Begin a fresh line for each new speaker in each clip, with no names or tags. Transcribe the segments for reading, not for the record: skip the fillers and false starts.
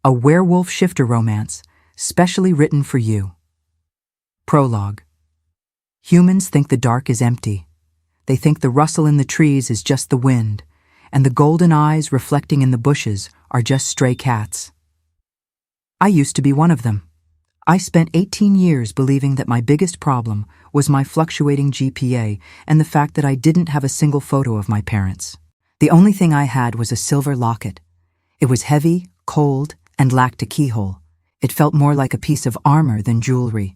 a werewolf shifter romance, specially written for you. Prologue. Humans think the dark is empty. They think the rustle in the trees is just the wind, and the golden eyes reflecting in the bushes are just stray cats. I used to be one of them. I spent 18 years believing that my biggest problem was my fluctuating GPA and the fact that I didn't have a single photo of my parents. The only thing I had was a silver locket. It was heavy, cold, and lacked a keyhole. It felt more like a piece of armor than jewelry.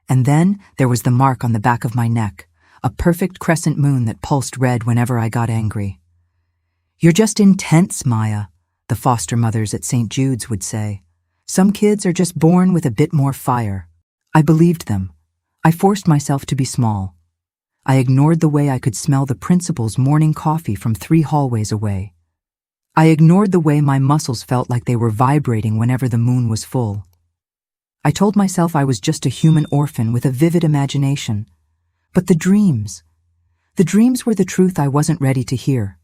And then there was the mark on the back of my neck, a perfect crescent moon that pulsed red whenever I got angry. "You're just intense, Maya," the foster mothers at St. Jude's would say. "Some kids are just born with a bit more fire." I believed them. I forced myself to be small. I ignored the way I could smell the principal's morning coffee from 3 hallways away. I ignored the way my muscles felt like they were vibrating whenever the moon was full. I told myself I was just a human orphan with a vivid imagination. But the dreams were the truth I wasn't ready to hear.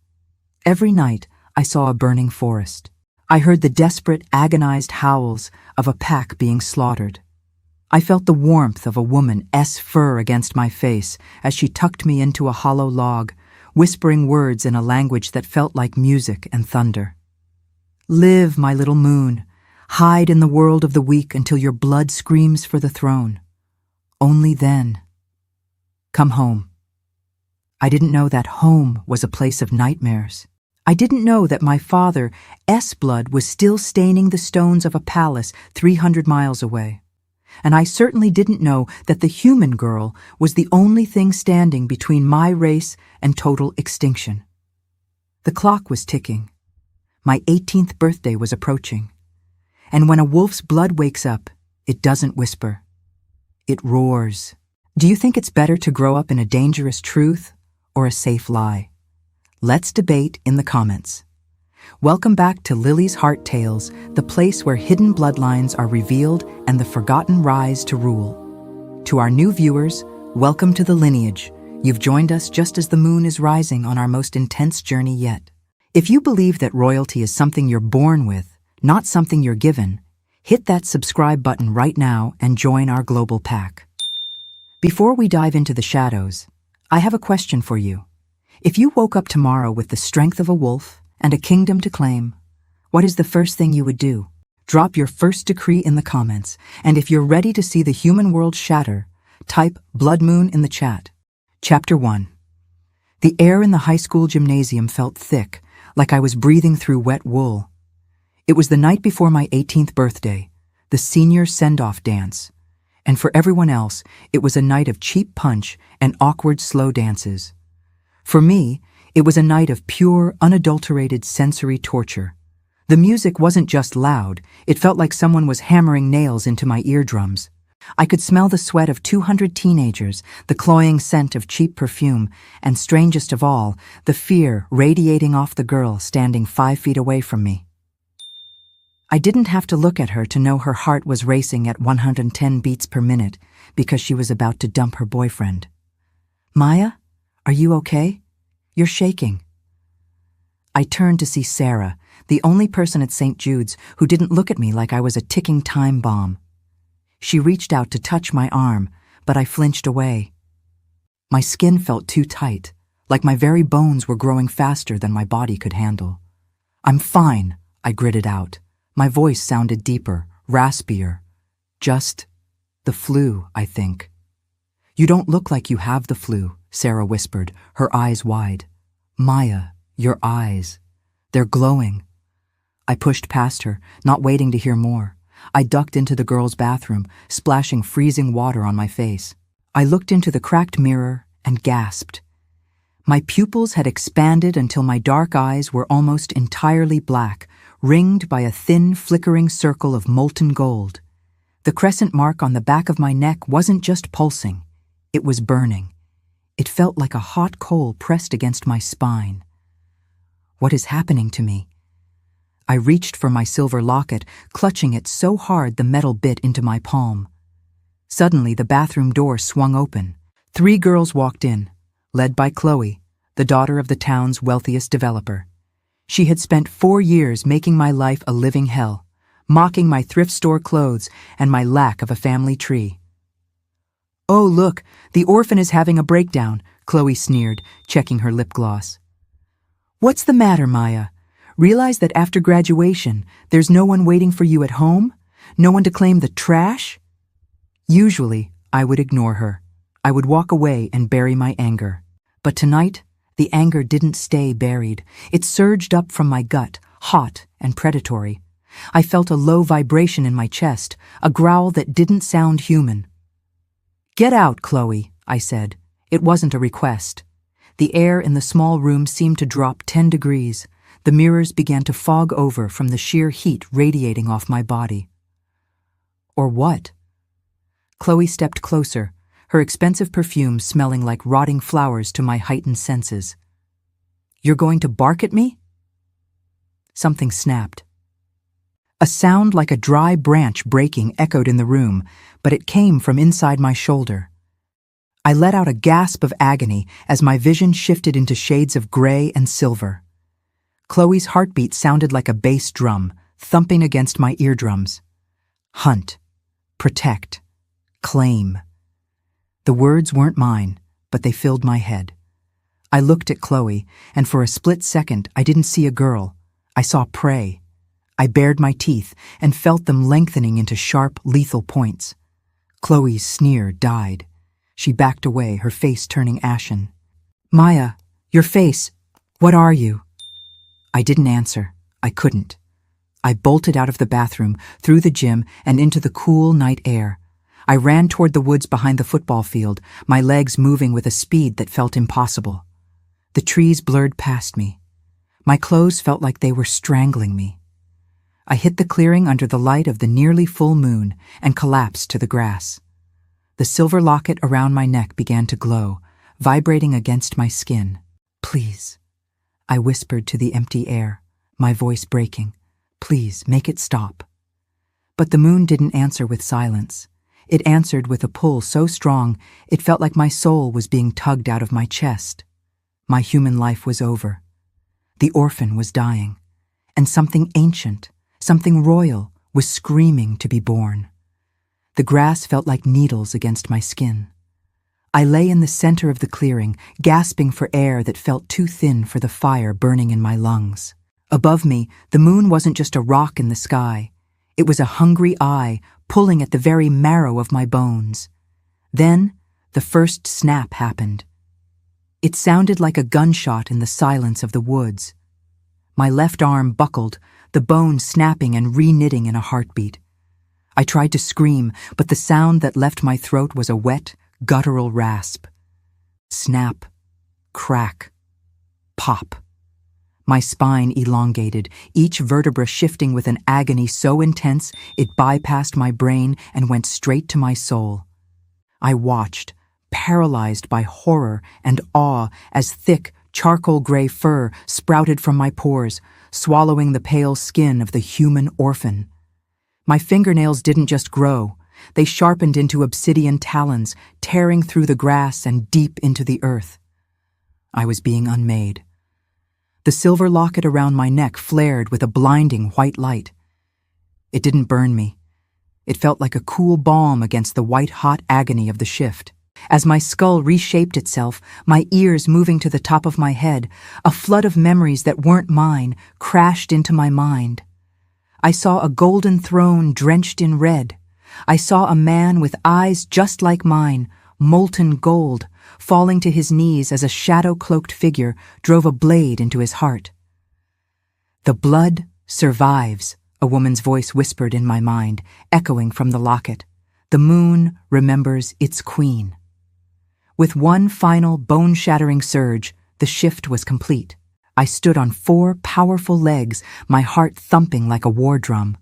Every night, I saw a burning forest. I heard the desperate, agonized howls of a pack being slaughtered. I felt the warmth of a woman's fur against my face as she tucked me into a hollow log, whispering words in a language that felt like music and thunder. "Live, my little moon. Hide in the world of the weak until your blood screams for the throne. Only then. Come home." I didn't know that home was a place of nightmares. I didn't know that my father's blood was still staining the stones of a palace 300 miles away. And I certainly didn't know that the human girl was the only thing standing between my race and total extinction. The clock was ticking. My 18th birthday was approaching. And when a wolf's blood wakes up, it doesn't whisper. It roars. Do you think it's better to grow up in a dangerous truth or a safe lie? Let's debate in the comments. Welcome back to Lily's Heart Tales, the place where hidden bloodlines are revealed and the forgotten rise to rule. To our new viewers, welcome to the lineage. You've joined us just as the moon is rising on our most intense journey yet. If you believe that royalty is something you're born with, not something you're given, hit that subscribe button right now and join our global pack. Before we dive into the shadows, I have a question for you. If you woke up tomorrow with the strength of a wolf and a kingdom to claim, what is the first thing you would do? Drop your first decree in the comments, and if you're ready to see the human world shatter, type Blood-Moon in the chat. Chapter 1. The air in the high school gymnasium felt thick, like I was breathing through wet wool. It was the night before my 18th birthday, the senior send-off dance, and for everyone else, it was a night of cheap punch and awkward slow dances. For me, it was a night of pure, unadulterated sensory torture. The music wasn't just loud, it felt like someone was hammering nails into my eardrums. I could smell the sweat of 200 teenagers, the cloying scent of cheap perfume, and strangest of all, the fear radiating off the girl standing 5 feet away from me. I didn't have to look at her to know her heart was racing at 110 beats per minute because she was about to dump her boyfriend. "Maya? Are you okay? You're shaking." I turned to see Sarah, the only person at St. Jude's who didn't look at me like I was a ticking time bomb. She reached out to touch my arm, but I flinched away. My skin felt too tight, like my very bones were growing faster than my body could handle. "I'm fine," I gritted out. My voice sounded deeper, raspier. "Just the flu, I think." "You don't look like you have the flu," Sarah whispered, her eyes wide. "Maya, your eyes. They're glowing." I pushed past her, not waiting to hear more. I ducked into the girls' bathroom, splashing freezing water on my face. I looked into the cracked mirror and gasped. My pupils had expanded until my dark eyes were almost entirely black, ringed by a thin, flickering circle of molten gold. The crescent mark on the back of my neck wasn't just pulsing, it was burning. It felt like a hot coal pressed against my spine. What is happening to me? I reached for my silver locket, clutching it so hard the metal bit into my palm. Suddenly, the bathroom door swung open. 3 girls walked in, led by Chloe, the daughter of the town's wealthiest developer. She had spent 4 years making my life a living hell, mocking my thrift store clothes and my lack of a family tree. "Oh, look, the orphan is having a breakdown," Chloe sneered, checking her lip gloss. "What's the matter, Maya? Realize that after graduation, there's no one waiting for you at home? No one to claim the trash?" Usually, I would ignore her. I would walk away and bury my anger. But tonight, the anger didn't stay buried. It surged up from my gut, hot and predatory. I felt a low vibration in my chest, a growl that didn't sound human. "Get out, Chloe," I said. It wasn't a request. The air in the small room seemed to drop 10 degrees. The mirrors began to fog over from the sheer heat radiating off my body. Or what? Chloe stepped closer, her expensive perfume smelling like rotting flowers to my heightened senses. "You're going to bark at me?" Something snapped. A sound like a dry branch breaking echoed in the room, but it came from inside my shoulder. I let out a gasp of agony as my vision shifted into shades of gray and silver. Chloe's heartbeat sounded like a bass drum, thumping against my eardrums. Hunt. Protect. Claim. The words weren't mine, but they filled my head. I looked at Chloe, and for a split second I didn't see a girl. I saw prey. I bared my teeth and felt them lengthening into sharp, lethal points. Chloe's sneer died. She backed away, her face turning ashen. "Maya, your face, what are you?" I didn't answer. I couldn't. I bolted out of the bathroom, through the gym, and into the cool night air. I ran toward the woods behind the football field, my legs moving with a speed that felt impossible. The trees blurred past me. My clothes felt like they were strangling me. I hit the clearing under the light of the nearly full moon and collapsed to the grass. The silver locket around my neck began to glow, vibrating against my skin. "Please," I whispered to the empty air, my voice breaking. "Please, make it stop." But the moon didn't answer with silence. It answered with a pull so strong it felt like my soul was being tugged out of my chest. My human life was over. The orphan was dying, and something ancient, something royal, was screaming to be born. The grass felt like needles against my skin. I lay in the center of the clearing, gasping for air that felt too thin for the fire burning in my lungs. Above me, the moon wasn't just a rock in the sky. It was a hungry eye, pulling at the very marrow of my bones. Then, the first snap happened. It sounded like a gunshot in the silence of the woods. My left arm buckled, the bone snapping and re-knitting in a heartbeat. I tried to scream, but the sound that left my throat was a wet, guttural rasp. Snap, crack, pop. My spine elongated, each vertebra shifting with an agony so intense it bypassed my brain and went straight to my soul. I watched, paralyzed by horror and awe as thick, charcoal-gray fur sprouted from my pores, swallowing the pale skin of the human orphan. My fingernails didn't just grow. They sharpened into obsidian talons, tearing through the grass and deep into the earth. I was being unmade. The silver locket around my neck flared with a blinding white light. It didn't burn me. It felt like a cool balm against the white-hot agony of the shift. As my skull reshaped itself, my ears moving to the top of my head, a flood of memories that weren't mine crashed into my mind. I saw a golden throne drenched in red. I saw a man with eyes just like mine, molten gold, falling to his knees as a shadow-cloaked figure drove a blade into his heart. "The blood survives," a woman's voice whispered in my mind, echoing from the locket. "The moon remembers its queen." With one final bone-shattering surge, the shift was complete. I stood on 4 powerful legs, my heart thumping like a war drum.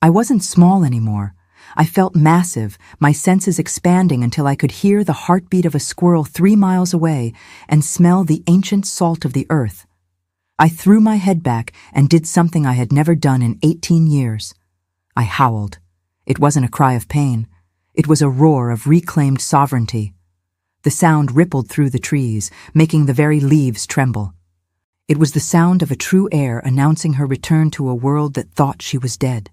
I wasn't small anymore. I felt massive, my senses expanding until I could hear the heartbeat of a squirrel 3 miles away and smell the ancient salt of the earth. I threw my head back and did something I had never done in 18 years. I howled. It wasn't a cry of pain. It was a roar of reclaimed sovereignty. The sound rippled through the trees, making the very leaves tremble. It was the sound of a true heir announcing her return to a world that thought she was dead.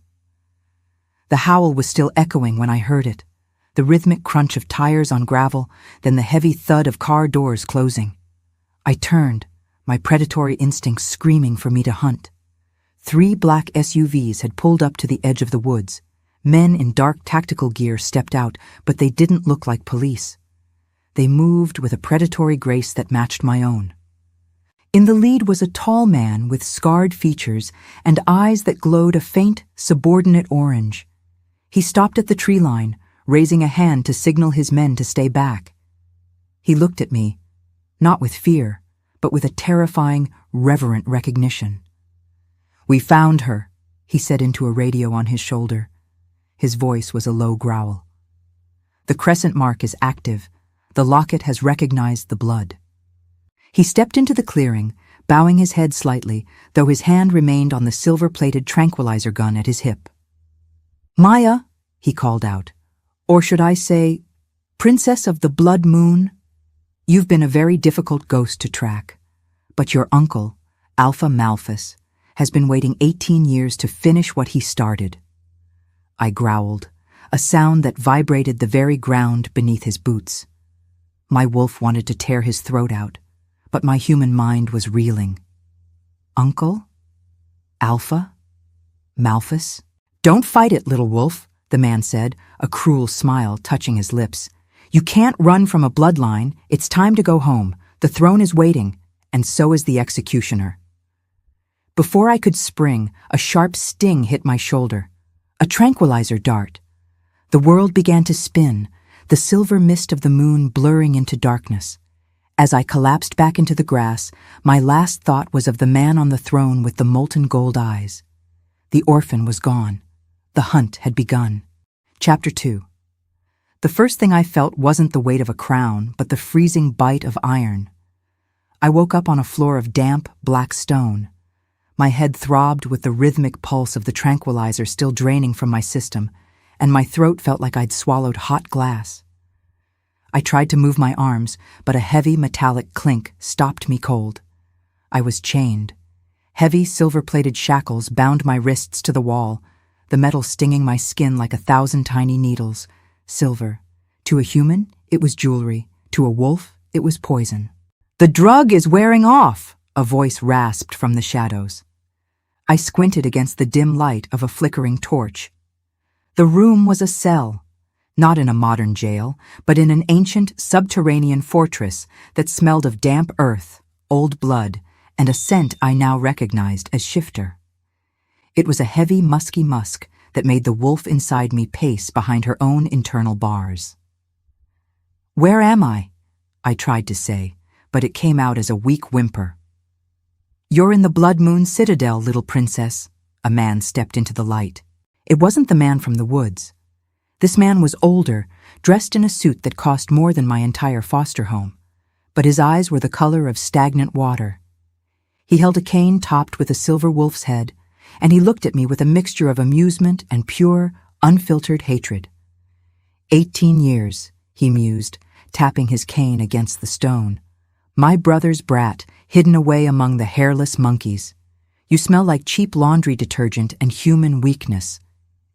The howl was still echoing when I heard it, the rhythmic crunch of tires on gravel, then the heavy thud of car doors closing. I turned, my predatory instincts screaming for me to hunt. 3 black SUVs had pulled up to the edge of the woods. Men in dark tactical gear stepped out, but they didn't look like police. They moved with a predatory grace that matched my own. In the lead was a tall man with scarred features and eyes that glowed a faint, subordinate orange. He stopped at the tree line, raising a hand to signal his men to stay back. He looked at me, not with fear, but with a terrifying, reverent recognition. "We found her," he said into a radio on his shoulder. His voice was a low growl. "The crescent mark is active. The locket has recognized the blood." He stepped into the clearing, bowing his head slightly, though his hand remained on the silver-plated tranquilizer gun at his hip. "Maya," he called out, "or should I say, Princess of the Blood-Moon, you've been a very difficult ghost to track, but your uncle, Alpha Malphas, has been waiting 18 years to finish what he started." I growled, a sound that vibrated the very ground beneath his boots. My wolf wanted to tear his throat out, but my human mind was reeling. Uncle? Alpha? Malphas? "Don't fight it, little wolf," the man said, a cruel smile touching his lips. "You can't run from a bloodline. It's time to go home. The throne is waiting, and so is the executioner." Before I could spring, a sharp sting hit my shoulder. A tranquilizer dart. The world began to spin, the silver mist of the moon blurring into darkness. As I collapsed back into the grass, my last thought was of the man on the throne with the molten gold eyes. The orphan was gone. The hunt had begun. Chapter 2. The first thing I felt wasn't the weight of a crown, but the freezing bite of iron. I woke up on a floor of damp, black stone. My head throbbed with the rhythmic pulse of the tranquilizer still draining from my system, and my throat felt like I'd swallowed hot glass. I tried to move my arms, but a heavy metallic clink stopped me cold. I was chained. Heavy silver-plated shackles bound my wrists to the wall, the metal stinging my skin like 1,000 tiny needles. Silver. To a human, it was jewelry. To a wolf, it was poison. "The drug is wearing off," a voice rasped from the shadows. I squinted against the dim light of a flickering torch. The room was a cell, not in a modern jail, but in an ancient subterranean fortress that smelled of damp earth, old blood, and a scent I now recognized as shifter. It was a heavy, musky musk that made the wolf inside me pace behind her own internal bars. "Where am I?" I tried to say, but it came out as a weak whimper. "You're in the Blood-Moon Citadel, little princess." A man stepped into the light. It wasn't the man from the woods. This man was older, dressed in a suit that cost more than my entire foster home, but his eyes were the color of stagnant water. He held a cane topped with a silver wolf's head, and he looked at me with a mixture of amusement and pure, unfiltered hatred. 18 years, he mused, tapping his cane against the stone. "My brother's brat, hidden away among the hairless monkeys. You smell like cheap laundry detergent and human weakness.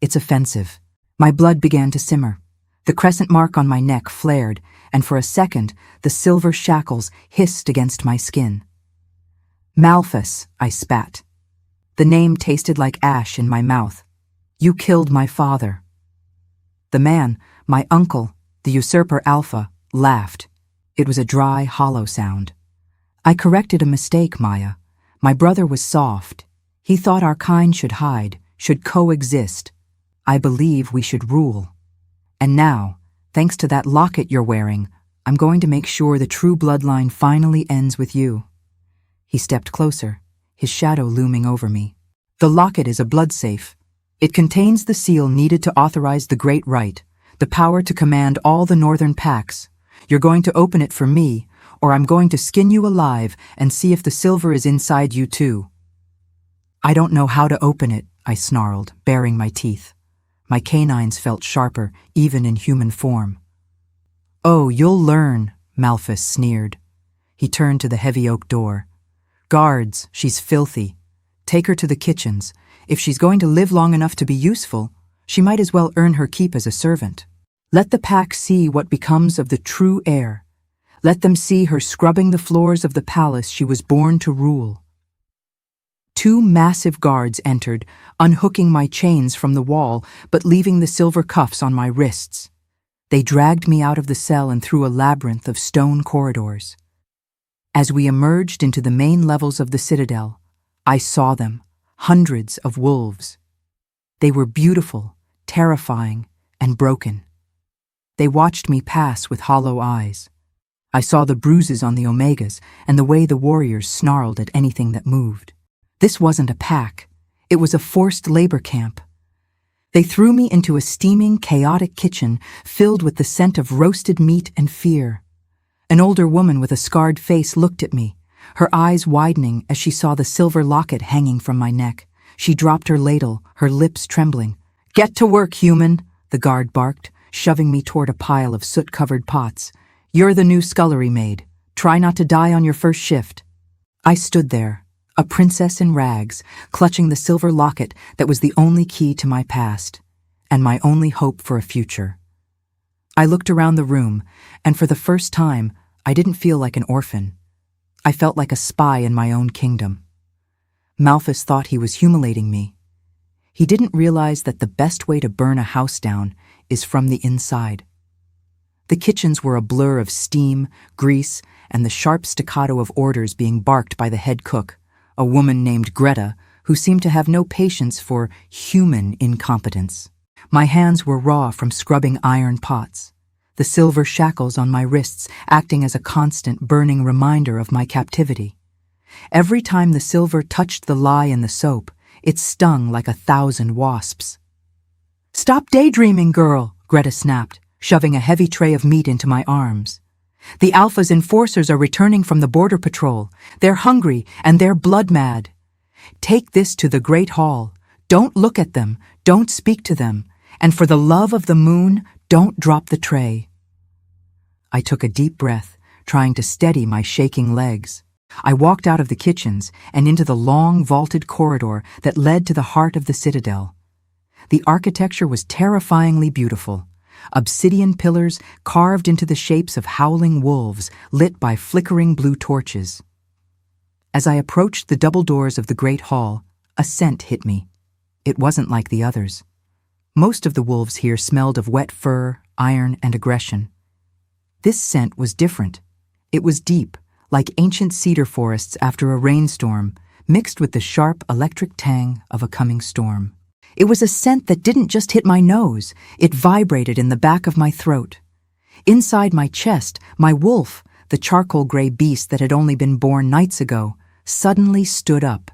It's offensive." My blood began to simmer. The crescent mark on my neck flared, and for a second, the silver shackles hissed against my skin. "Malphas," I spat. The name tasted like ash in my mouth. "You killed my father." The man, my uncle, the usurper Alpha, laughed. It was a dry, hollow sound. "I corrected a mistake, Maya. My brother was soft. He thought our kind should hide, should coexist. I believe we should rule. And now, thanks to that locket you're wearing, I'm going to make sure the true bloodline finally ends with you." He stepped closer, his shadow looming over me. "The locket is a blood safe. It contains the seal needed to authorize the Great Rite, the power to command all the northern packs. You're going to open it for me, or I'm going to skin you alive and see if the silver is inside you too." "I don't know how to open it," I snarled, baring my teeth. My canines felt sharper, even in human form. "Oh, you'll learn," Malphas sneered. He turned to the heavy oak door. "Guards, she's filthy. Take her to the kitchens. If she's going to live long enough to be useful, She might as well earn her keep as a servant. Let the pack see what becomes of the true heir. Let them see her scrubbing the floors of the palace she was born to rule. 2 massive guards entered, unhooking my chains from the wall, but leaving the silver cuffs on my wrists. They dragged me out of the cell and through a labyrinth of stone corridors. As we emerged into the main levels of the citadel, I saw them, hundreds of wolves. They were beautiful, terrifying, and broken. They watched me pass with hollow eyes. I saw the bruises on the omegas and the way the warriors snarled at anything that moved. This wasn't a pack. It was a forced labor camp. They threw me into a steaming, chaotic kitchen filled with the scent of roasted meat and fear. An older woman with a scarred face looked at me, her eyes widening as she saw the silver locket hanging from my neck. She dropped her ladle, her lips trembling. "Get to work, human," the guard barked, shoving me toward a pile of soot-covered pots. "You're the new scullery maid. Try not to die on your first shift." I stood there, a princess in rags, clutching the silver locket that was the only key to my past, and my only hope for a future. I looked around the room, and for the first time, I didn't feel like an orphan. I felt like a spy in my own kingdom. Malphas thought he was humiliating me. He didn't realize that the best way to burn a house down is from the inside. The kitchens were a blur of steam, grease, and the sharp staccato of orders being barked by the head cook, a woman named Greta, who seemed to have no patience for human incompetence. My hands were raw from scrubbing iron pots, the silver shackles on my wrists acting as a constant burning reminder of my captivity. Every time the silver touched the lye in the soap, it stung like 1,000 wasps. "Stop daydreaming, girl," Greta snapped, shoving a heavy tray of meat into my arms. "The Alpha's enforcers are returning from the border patrol. They're hungry and they're blood-mad. Take this to the Great Hall. Don't look at them, don't speak to them, and for the love of the moon, don't drop the tray." I took a deep breath, trying to steady my shaking legs. I walked out of the kitchens and into the long, vaulted corridor that led to the heart of the citadel. The architecture was terrifyingly beautiful. Obsidian pillars carved into the shapes of howling wolves, lit by flickering blue torches. As I approached the double doors of the great hall, a scent hit me. It wasn't like the others. Most of the wolves here smelled of wet fur, iron, and aggression. This scent was different. It was deep, like ancient cedar forests after a rainstorm, mixed with the sharp electric tang of a coming storm. It was a scent that didn't just hit my nose, it vibrated in the back of my throat. Inside my chest, my wolf, the charcoal gray beast that had only been born nights ago, suddenly stood up.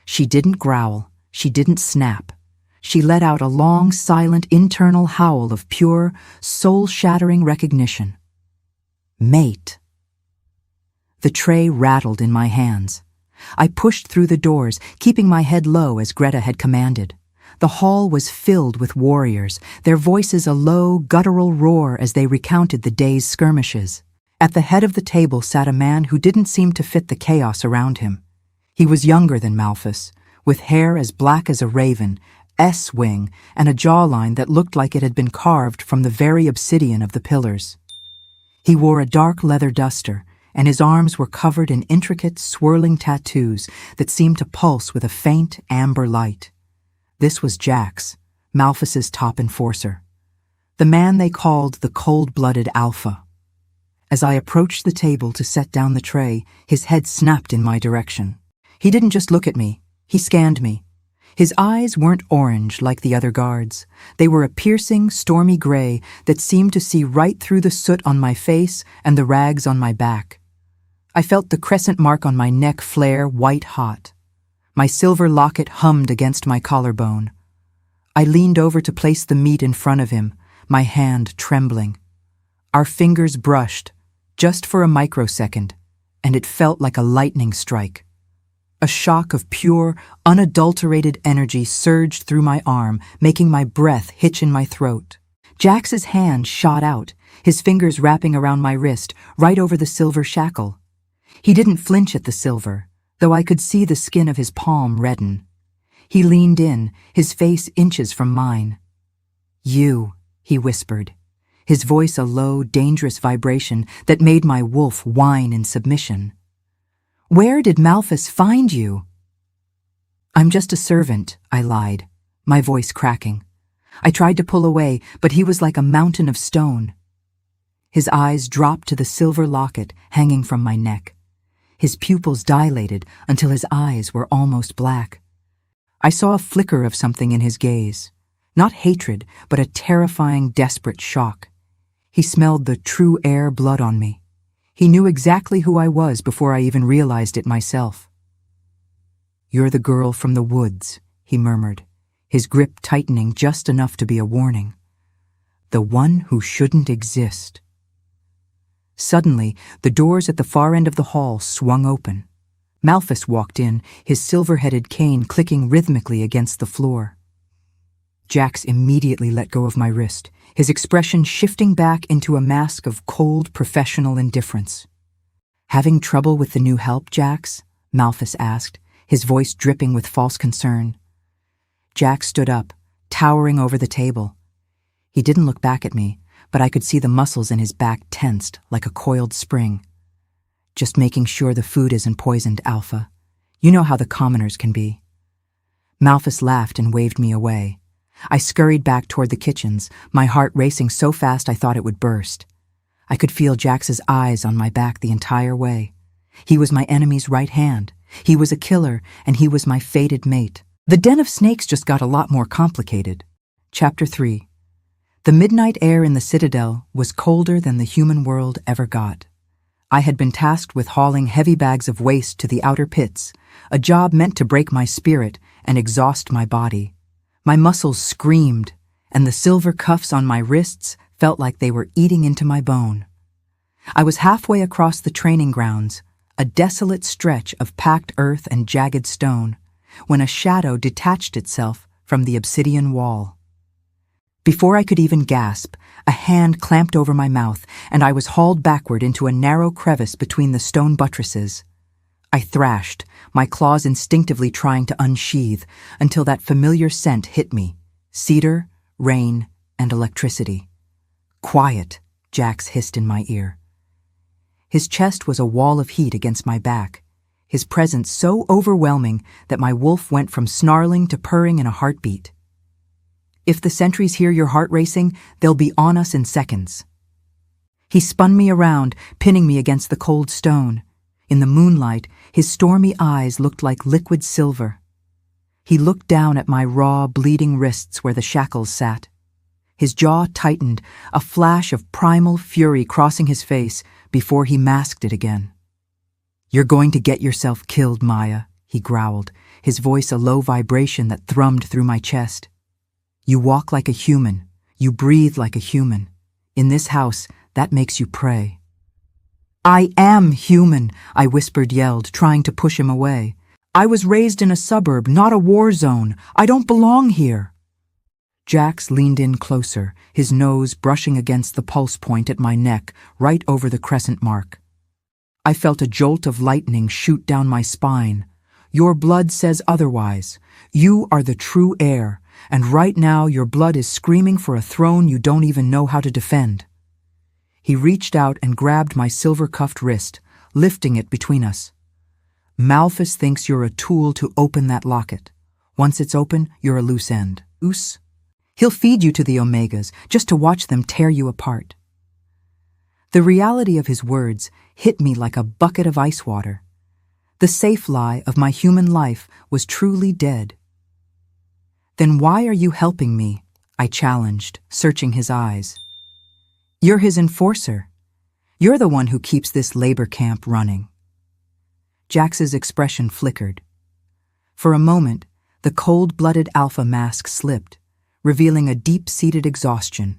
She didn't growl, she didn't snap. She let out a long, silent internal howl of pure, soul-shattering recognition. Mate. The tray rattled in my hands. I pushed through the doors, keeping my head low as Greta had commanded. The hall was filled with warriors, their voices a low, guttural roar as they recounted the day's skirmishes. At the head of the table sat a man who didn't seem to fit the chaos around him. He was younger than Malphas, with hair as black as a raven, S-wing, and a jawline that looked like it had been carved from the very obsidian of the pillars. He wore a dark leather duster, and his arms were covered in intricate, swirling tattoos that seemed to pulse with a faint, amber light. This was Jax, Malphas's top enforcer, the man they called the cold-blooded Alpha. As I approached the table to set down the tray, his head snapped in my direction. He didn't just look at me, he scanned me. His eyes weren't orange like the other guards. They were a piercing, stormy gray that seemed to see right through the soot on my face and the rags on my back. I felt the crescent mark on my neck flare white-hot. My silver locket hummed against my collarbone. I leaned over to place the meat in front of him, my hand trembling. Our fingers brushed, just for a microsecond, and it felt like a lightning strike. A shock of pure, unadulterated energy surged through my arm, making my breath hitch in my throat. Jax's hand shot out, his fingers wrapping around my wrist, right over the silver shackle. He didn't flinch at the silver, though I could see the skin of his palm redden. He leaned in, his face inches from mine. You, he whispered, his voice a low, dangerous vibration that made my wolf whine in submission. Where did Malphas find you? I'm just a servant, I lied, my voice cracking. I tried to pull away, but he was like a mountain of stone. His eyes dropped to the silver locket hanging from my neck. His pupils dilated until his eyes were almost black. I saw a flicker of something in his gaze. Not hatred, but a terrifying, desperate shock. He smelled the true heir blood on me. He knew exactly who I was before I even realized it myself. You're the girl from the woods, he murmured, his grip tightening just enough to be a warning. The one who shouldn't exist. Suddenly, the doors at the far end of the hall swung open. Malphas walked in, his silver-headed cane clicking rhythmically against the floor. Jax immediately let go of my wrist, his expression shifting back into a mask of cold, professional indifference. Having trouble with the new help, Jax? Malphas asked, his voice dripping with false concern. Jax stood up, towering over the table. He didn't look back at me, but I could see the muscles in his back tensed like a coiled spring. Just making sure the food isn't poisoned, Alpha. You know how the commoners can be. Malphas laughed and waved me away. I scurried back toward the kitchens, my heart racing so fast I thought it would burst. I could feel Jax's eyes on my back the entire way. He was my enemy's right hand. He was a killer, and he was my fated mate. The den of snakes just got a lot more complicated. Chapter 3. The midnight air in the Citadel was colder than the human world ever got. I had been tasked with hauling heavy bags of waste to the outer pits, a job meant to break my spirit and exhaust my body. My muscles screamed, and the silver cuffs on my wrists felt like they were eating into my bone. I was halfway across the training grounds, a desolate stretch of packed earth and jagged stone, when a shadow detached itself from the obsidian wall. Before I could even gasp, a hand clamped over my mouth, and I was hauled backward into a narrow crevice between the stone buttresses. I thrashed, my claws instinctively trying to unsheathe, until that familiar scent hit me: cedar, rain, and electricity. Quiet, Jax hissed in my ear. His chest was a wall of heat against my back, his presence so overwhelming that my wolf went from snarling to purring in a heartbeat. If the sentries hear your heart racing, they'll be on us in seconds. He spun me around, pinning me against the cold stone. In the moonlight, his stormy eyes looked like liquid silver. He looked down at my raw, bleeding wrists where the shackles sat. His jaw tightened, a flash of primal fury crossing his face before he masked it again. You're going to get yourself killed, Maya, he growled, his voice a low vibration that thrummed through my chest. You walk like a human. You breathe like a human. In this house, that makes you prey. I am human, I yelled, trying to push him away. I was raised in a suburb, not a war zone. I don't belong here. Jax leaned in closer, his nose brushing against the pulse point at my neck, right over the crescent mark. I felt a jolt of lightning shoot down my spine. Your blood says otherwise. You are the true heir, and right now your blood is screaming for a throne you don't even know how to defend. He reached out and grabbed my silver-cuffed wrist, lifting it between us. Malphas thinks you're a tool to open that locket. Once it's open, you're a loose end. Oos? He'll feed you to the Omegas, just to watch them tear you apart. The reality of his words hit me like a bucket of ice water. The safe lie of my human life was truly dead. Then why are you helping me? I challenged, searching his eyes. You're his enforcer. You're the one who keeps this labor camp running. Jax's expression flickered. For a moment, the cold-blooded alpha mask slipped, revealing a deep-seated exhaustion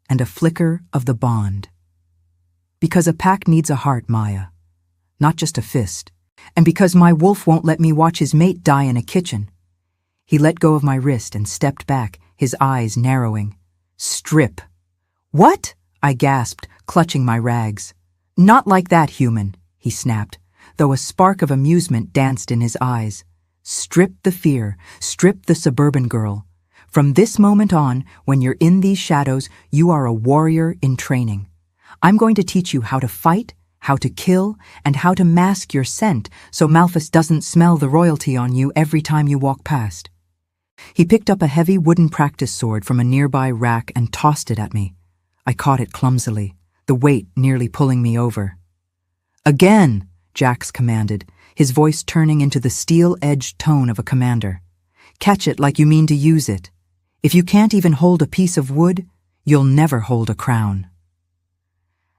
and a flicker of the bond. Because a pack needs a heart, Maya, not just a fist, and because my wolf won't let me watch his mate die in a kitchen. He let go of my wrist and stepped back, his eyes narrowing. Strip. What? I gasped, clutching my rags. Not like that, human, he snapped, though a spark of amusement danced in his eyes. Strip the fear, strip the suburban girl. From this moment on, when you're in these shadows, you are a warrior in training. I'm going to teach you how to fight, how to kill, and how to mask your scent so Malphas doesn't smell the royalty on you every time you walk past." He picked up a heavy wooden practice sword from a nearby rack and tossed it at me. I caught it clumsily, the weight nearly pulling me over. "Again," Jax commanded, his voice turning into the steel-edged tone of a commander. "Catch it like you mean to use it. If you can't even hold a piece of wood, you'll never hold a crown."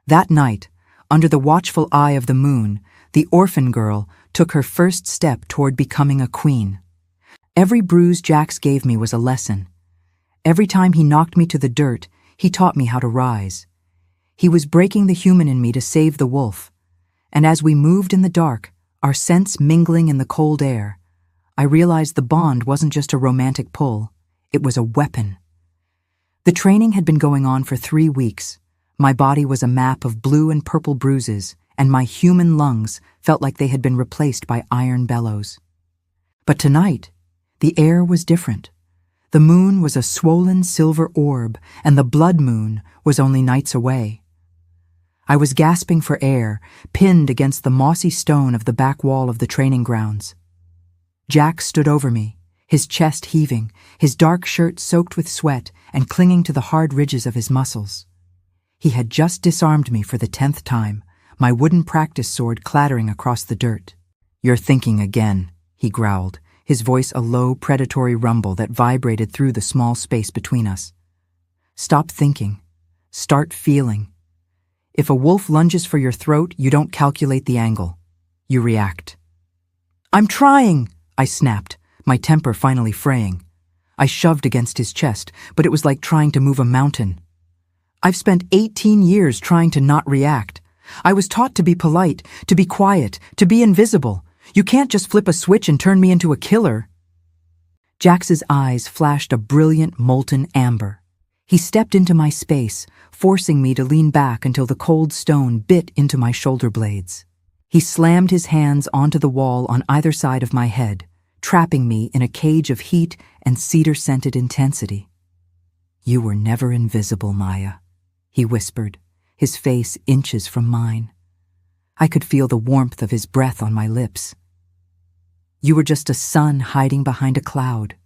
That night, under the watchful eye of the moon, the orphan girl took her first step toward becoming a queen. Every bruise Jax gave me was a lesson. Every time he knocked me to the dirt, he taught me how to rise. He was breaking the human in me to save the wolf. And as we moved in the dark, our scents mingling in the cold air, I realized the bond wasn't just a romantic pull, it was a weapon. The training had been going on for 3 weeks. My body was a map of blue and purple bruises, and my human lungs felt like they had been replaced by iron bellows. But tonight, the air was different. The moon was a swollen silver orb, and the blood moon was only nights away. I was gasping for air, pinned against the mossy stone of the back wall of the training grounds. Jack stood over me, his chest heaving, his dark shirt soaked with sweat and clinging to the hard ridges of his muscles. He had just disarmed me for the 10th time, my wooden practice sword clattering across the dirt. "You're thinking again," he growled, his voice a low, predatory rumble that vibrated through the small space between us. "Stop thinking. Start feeling. If a wolf lunges for your throat, you don't calculate the angle. You react." "I'm trying," I snapped, my temper finally fraying. I shoved against his chest, but it was like trying to move a mountain. "I've spent 18 years trying to not react. I was taught to be polite, to be quiet, to be invisible. You can't just flip a switch and turn me into a killer." Jax's eyes flashed a brilliant molten amber. He stepped into my space, forcing me to lean back until the cold stone bit into my shoulder blades. He slammed his hands onto the wall on either side of my head, trapping me in a cage of heat and cedar-scented intensity. "You were never invisible, Maya," he whispered, his face inches from mine. I could feel the warmth of his breath on my lips. "You were just a sun hiding behind a cloud.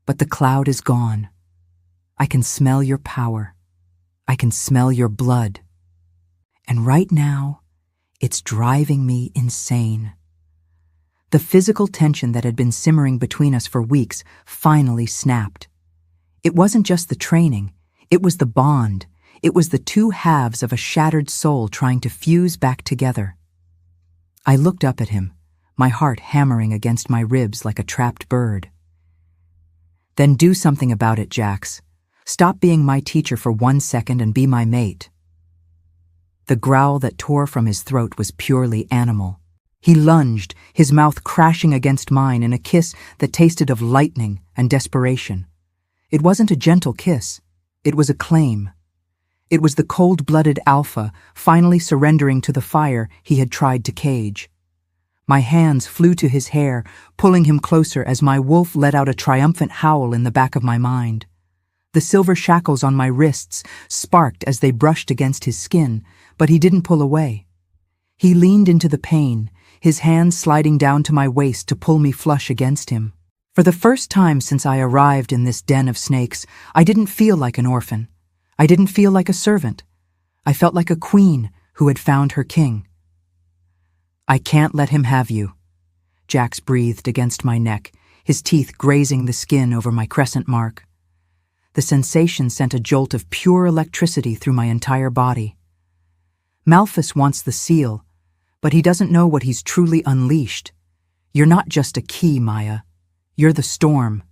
But the cloud is gone. I can smell your power. I can smell your blood. And right now, it's driving me insane." The physical tension that had been simmering between us for weeks finally snapped. It wasn't just the training, it was the bond. It was the two halves of a shattered soul trying to fuse back together. I looked up at him, my heart hammering against my ribs like a trapped bird. "Then do something about it, Jax. Stop being my teacher for 1 second and be my mate." The growl that tore from his throat was purely animal. He lunged, his mouth crashing against mine in a kiss that tasted of lightning and desperation. It wasn't a gentle kiss. It was a claim. It was the cold-blooded alpha finally surrendering to the fire he had tried to cage. My hands flew to his hair, pulling him closer as my wolf let out a triumphant howl in the back of my mind. The silver shackles on my wrists sparked as they brushed against his skin, but he didn't pull away. He leaned into the pain, his hands sliding down to my waist to pull me flush against him. For the first time since I arrived in this den of snakes, I didn't feel like an orphan. I didn't feel like a servant. I felt like a queen who had found her king. "I can't let him have you." Jax breathed against my neck, his teeth grazing the skin over my crescent mark. The sensation sent a jolt of pure electricity through my entire body. "Malphas wants the seal, but he doesn't know what he's truly unleashed. You're not just a key, Maya. You're the storm."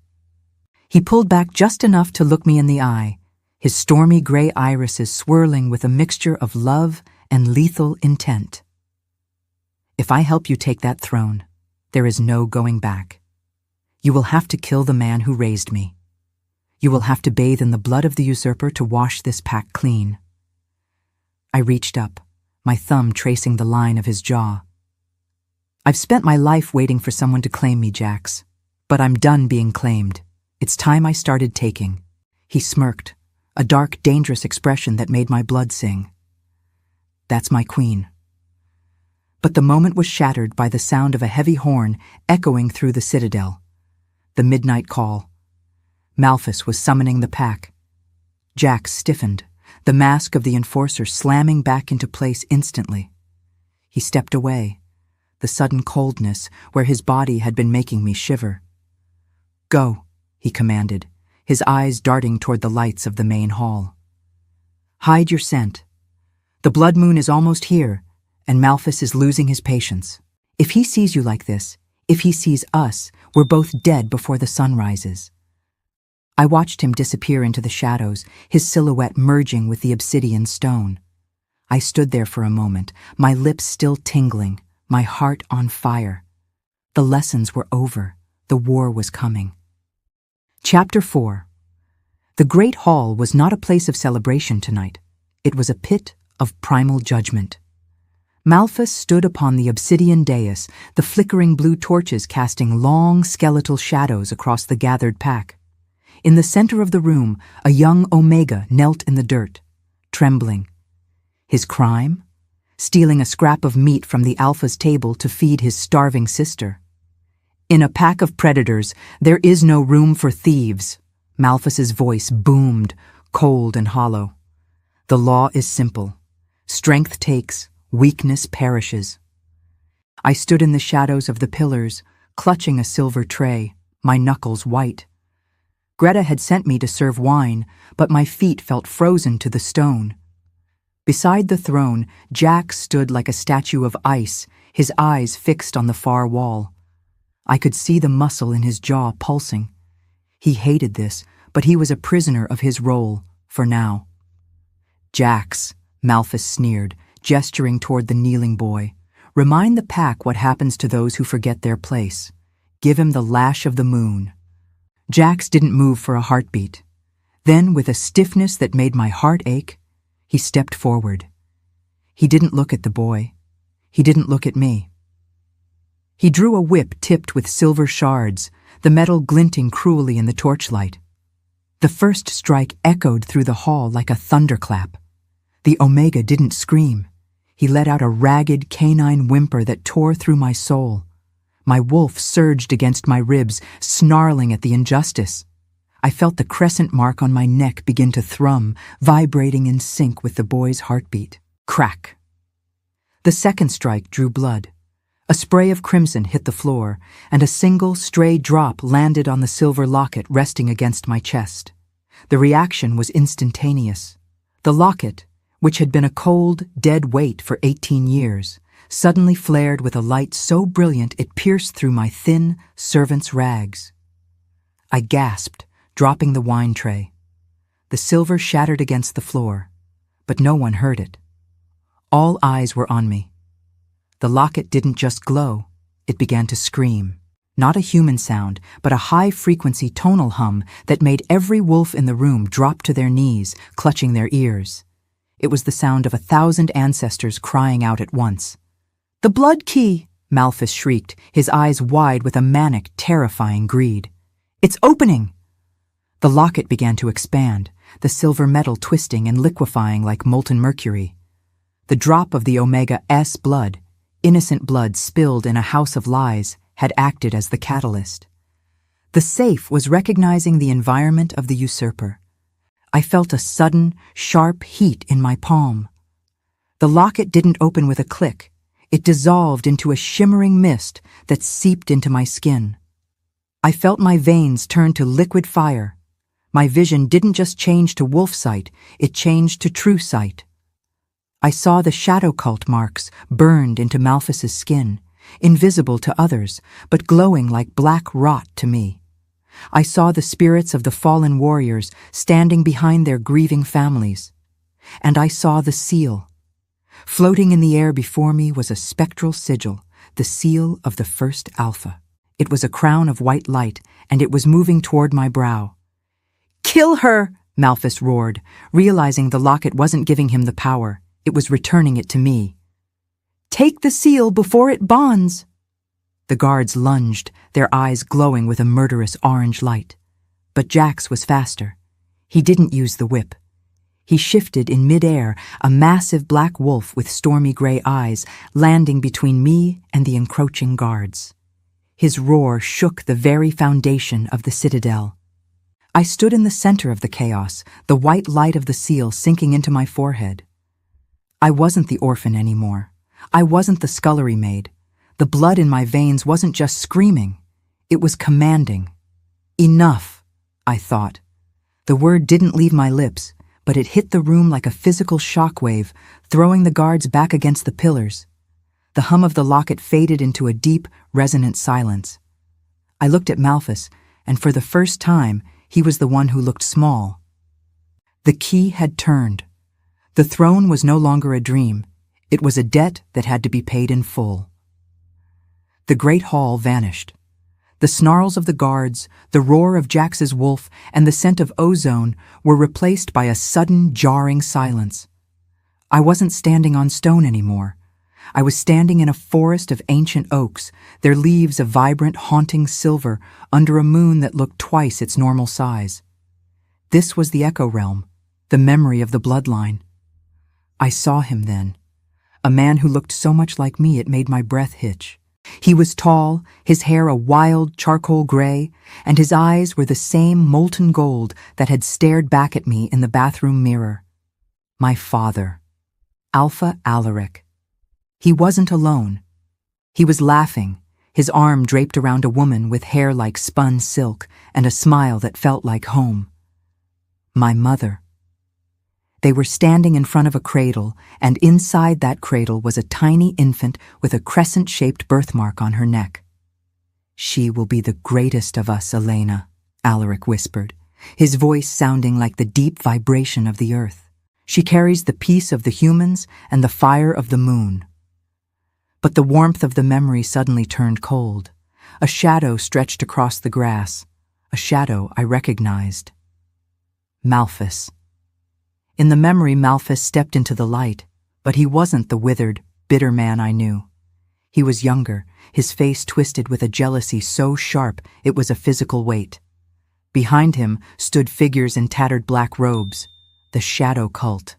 He pulled back just enough to look me in the eye, his stormy gray irises swirling with a mixture of love and lethal intent. "If I help you take that throne, there is no going back. You will have to kill the man who raised me. You will have to bathe in the blood of the usurper to wash this pack clean." I reached up, my thumb tracing the line of his jaw. "I've spent my life waiting for someone to claim me, Jax, but I'm done being claimed. It's time I started taking. He smirked, a dark, dangerous expression that made my blood sing. That's my queen. But the moment was shattered by the sound of a heavy horn echoing through the citadel. The midnight call. Malphas was summoning the pack. Jack stiffened, the mask of the enforcer slamming back into place instantly. He stepped away, the sudden coldness where his body had been making me shiver. Go, he commanded, his eyes darting toward the lights of the main hall. Hide your scent. The blood moon is almost here, and Malphas is losing his patience. If he sees you like this, if he sees us, we're both dead before the sun rises. I watched him disappear into the shadows, his silhouette merging with the obsidian stone. I stood there for a moment, my lips still tingling, my heart on fire. The lessons were over. The war was coming. Chapter 4. The Great Hall was not a place of celebration tonight. It was a pit of primal judgment. Malphas stood upon the obsidian dais, the flickering blue torches casting long skeletal shadows across the gathered pack. In the center of the room, a young Omega knelt in the dirt, trembling. His crime? Stealing a scrap of meat from the Alpha's table to feed his starving sister. In a pack of predators, there is no room for thieves. Malphas's voice boomed, cold and hollow. The law is simple. Strength takes, weakness perishes. I stood in the shadows of the pillars, clutching a silver tray, my knuckles white. Greta had sent me to serve wine, but my feet felt frozen to the stone. Beside the throne, Jack stood like a statue of ice, his eyes fixed on the far wall. I could see the muscle in his jaw pulsing. He hated this, but he was a prisoner of his role, for now. Jax, Malphas sneered, gesturing toward the kneeling boy. Remind the pack what happens to those who forget their place. Give him the lash of the moon. Jax didn't move for a heartbeat. Then, with a stiffness that made my heart ache, he stepped forward. He didn't look at the boy. He didn't look at me. He drew a whip tipped with silver shards, the metal glinting cruelly in the torchlight. The first strike echoed through the hall like a thunderclap. The Omega didn't scream. He let out a ragged canine whimper that tore through my soul. My wolf surged against my ribs, snarling at the injustice. I felt the crescent mark on my neck begin to thrum, vibrating in sync with the boy's heartbeat. Crack! The second strike drew blood. A spray of crimson hit the floor, and a single stray drop landed on the silver locket resting against my chest. The reaction was instantaneous. The locket, which had been a cold, dead weight for 18 years, suddenly flared with a light so brilliant it pierced through my thin servant's rags. I gasped, dropping the wine tray. The silver shattered against the floor, but no one heard it. All eyes were on me. The locket didn't just glow, it began to scream. Not a human sound, but a high-frequency tonal hum that made every wolf in the room drop to their knees, clutching their ears. It was the sound of 1,000 ancestors crying out at once. "The blood key!" Malphas shrieked, his eyes wide with a manic, terrifying greed. "It's opening!" The locket began to expand, the silver metal twisting and liquefying like molten mercury. The drop of the Omega-S blood, innocent blood spilled in a house of lies, had acted as the catalyst. The safe was recognizing the environment of the usurper. I felt a sudden, sharp heat in my palm. The locket didn't open with a click. It dissolved into a shimmering mist that seeped into my skin. I felt my veins turn to liquid fire. My vision didn't just change to wolf sight, it changed to true sight. I saw the shadow cult marks burned into Malphas's skin, invisible to others, but glowing like black rot to me. I saw the spirits of the fallen warriors standing behind their grieving families. And I saw the seal. Floating in the air before me was a spectral sigil, the seal of the first Alpha. It was a crown of white light, and it was moving toward my brow. "Kill her!" Malphas roared, realizing the locket wasn't giving him the power. It was returning it to me. "Take the seal before it bonds!" The guards lunged, their eyes glowing with a murderous orange light. But Jax was faster. He didn't use the whip. He shifted in mid-air, a massive black wolf with stormy gray eyes, landing between me and the encroaching guards. His roar shook the very foundation of the citadel. I stood in the center of the chaos, the white light of the seal sinking into my forehead. I wasn't the orphan anymore. I wasn't the scullery maid. The blood in my veins wasn't just screaming. It was commanding. Enough, I thought. The word didn't leave my lips, but it hit the room like a physical shockwave, throwing the guards back against the pillars. The hum of the locket faded into a deep, resonant silence. I looked at Malphas, and for the first time, he was the one who looked small. The key had turned. The throne was no longer a dream. It was a debt that had to be paid in full. The great hall vanished. The snarls of the guards, the roar of Jax's wolf, and the scent of ozone were replaced by a sudden, jarring silence. I wasn't standing on stone anymore. I was standing in a forest of ancient oaks, their leaves a vibrant, haunting silver under a moon that looked twice its normal size. This was the Echo Realm, the memory of the bloodline. I saw him then, a man who looked so much like me it made my breath hitch. He was tall, his hair a wild charcoal gray, and his eyes were the same molten gold that had stared back at me in the bathroom mirror. My father, Alpha Alaric. He wasn't alone. He was laughing, his arm draped around a woman with hair like spun silk and a smile that felt like home. My mother. They were standing in front of a cradle, and inside that cradle was a tiny infant with a crescent-shaped birthmark on her neck. "She will be the greatest of us, Elena," Alaric whispered, his voice sounding like the deep vibration of the earth. "She carries the peace of the humans and the fire of the moon." But the warmth of the memory suddenly turned cold. A shadow stretched across the grass, a shadow I recognized. Malphas. In the memory, Malphas stepped into the light, but he wasn't the withered, bitter man I knew. He was younger, his face twisted with a jealousy so sharp it was a physical weight. Behind him stood figures in tattered black robes, the shadow cult.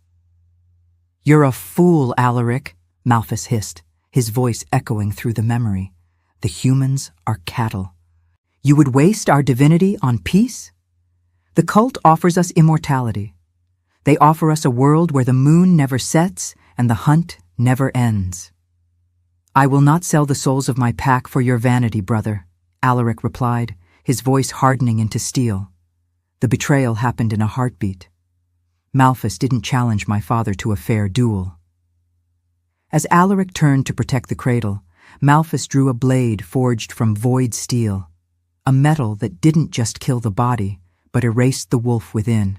"You're a fool, Alaric," Malphas hissed, his voice echoing through the memory. "The humans are cattle. You would waste our divinity on peace? The cult offers us immortality. They offer us a world where the moon never sets and the hunt never ends." "I will not sell the souls of my pack for your vanity, brother," Alaric replied, his voice hardening into steel. The betrayal happened in a heartbeat. Malphas didn't challenge my father to a fair duel. As Alaric turned to protect the cradle, Malphas drew a blade forged from void steel, a metal that didn't just kill the body, but erased the wolf within.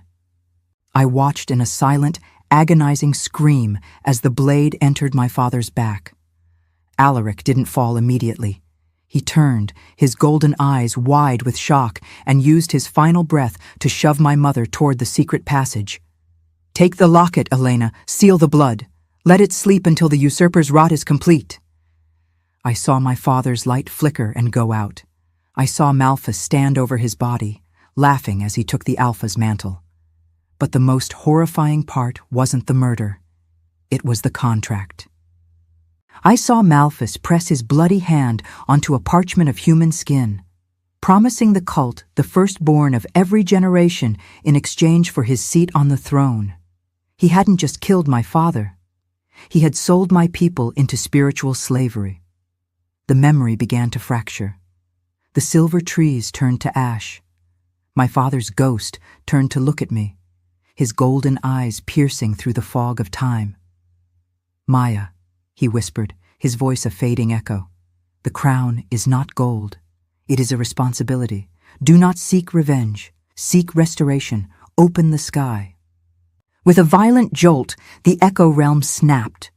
I watched in a silent, agonizing scream as the blade entered my father's back. Alaric didn't fall immediately. He turned, his golden eyes wide with shock, and used his final breath to shove my mother toward the secret passage. "Take the locket, Elena. Seal the blood. Let it sleep until the usurper's rot is complete." I saw my father's light flicker and go out. I saw Malphas stand over his body, laughing as he took the Alpha's mantle. But the most horrifying part wasn't the murder. It was the contract. I saw Malphas press his bloody hand onto a parchment of human skin, promising the cult the firstborn of every generation in exchange for his seat on the throne. He hadn't just killed my father. He had sold my people into spiritual slavery. The memory began to fracture. The silver trees turned to ash. My father's ghost turned to look at me, his golden eyes piercing through the fog of time. "Maya," he whispered, his voice a fading echo, "the crown is not gold. It is a responsibility. Do not seek revenge. Seek restoration. Open the sky." With a violent jolt, the Echo Realm snapped.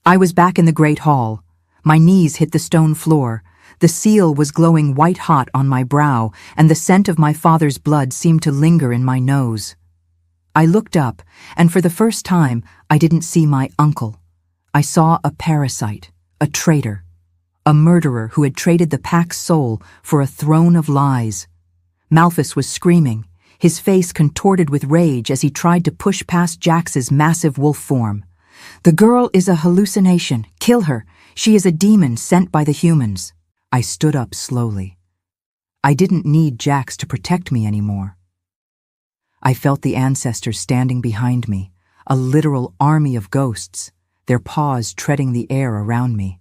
I was back in the Great Hall. My knees hit the stone floor. The seal was glowing white-hot on my brow, and the scent of my father's blood seemed to linger in my nose. I looked up, and for the first time, I didn't see my uncle. I saw a parasite, a traitor, a murderer who had traded the pack's soul for a throne of lies. Malphas was screaming, his face contorted with rage as he tried to push past Jax's massive wolf form. "The girl is a hallucination. Kill her. She is a demon sent by the humans." I stood up slowly. I didn't need Jax to protect me anymore. I felt the ancestors standing behind me, a literal army of ghosts, their paws treading the air around me.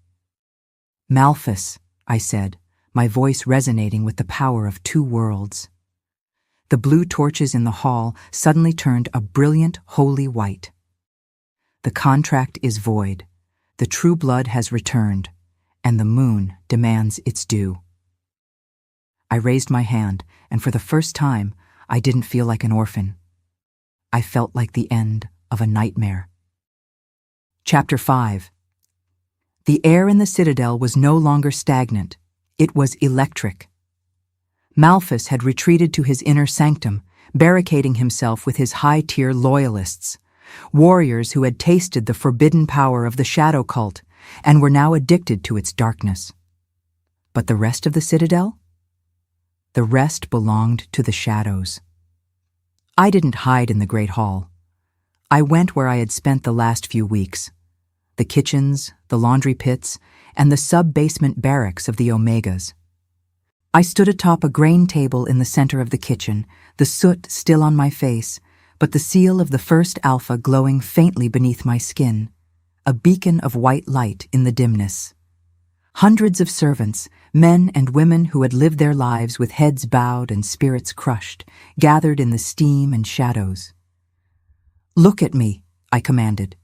"Malphas," I said, my voice resonating with the power of two worlds. The blue torches in the hall suddenly turned a brilliant, holy white. "The contract is void. The true blood has returned, and the moon demands its due." I raised my hand, and for the first time, I didn't feel like an orphan. I felt like the end of a nightmare. Chapter 5. The air in the citadel was no longer stagnant. It was electric. Malphas had retreated to his inner sanctum, barricading himself with his high-tier loyalists, warriors who had tasted the forbidden power of the shadow cult and were now addicted to its darkness. But the rest of the citadel? The rest belonged to the shadows. I didn't hide in the Great Hall. I went where I had spent the last few weeks. The kitchens, the laundry pits, and the sub-basement barracks of the Omegas. I stood atop a grain table in the center of the kitchen, the soot still on my face, but the seal of the first alpha glowing faintly beneath my skin, a beacon of white light in the dimness. Hundreds of servants, men and women who had lived their lives with heads bowed and spirits crushed, gathered in the steam and shadows. "Look at me," I commanded.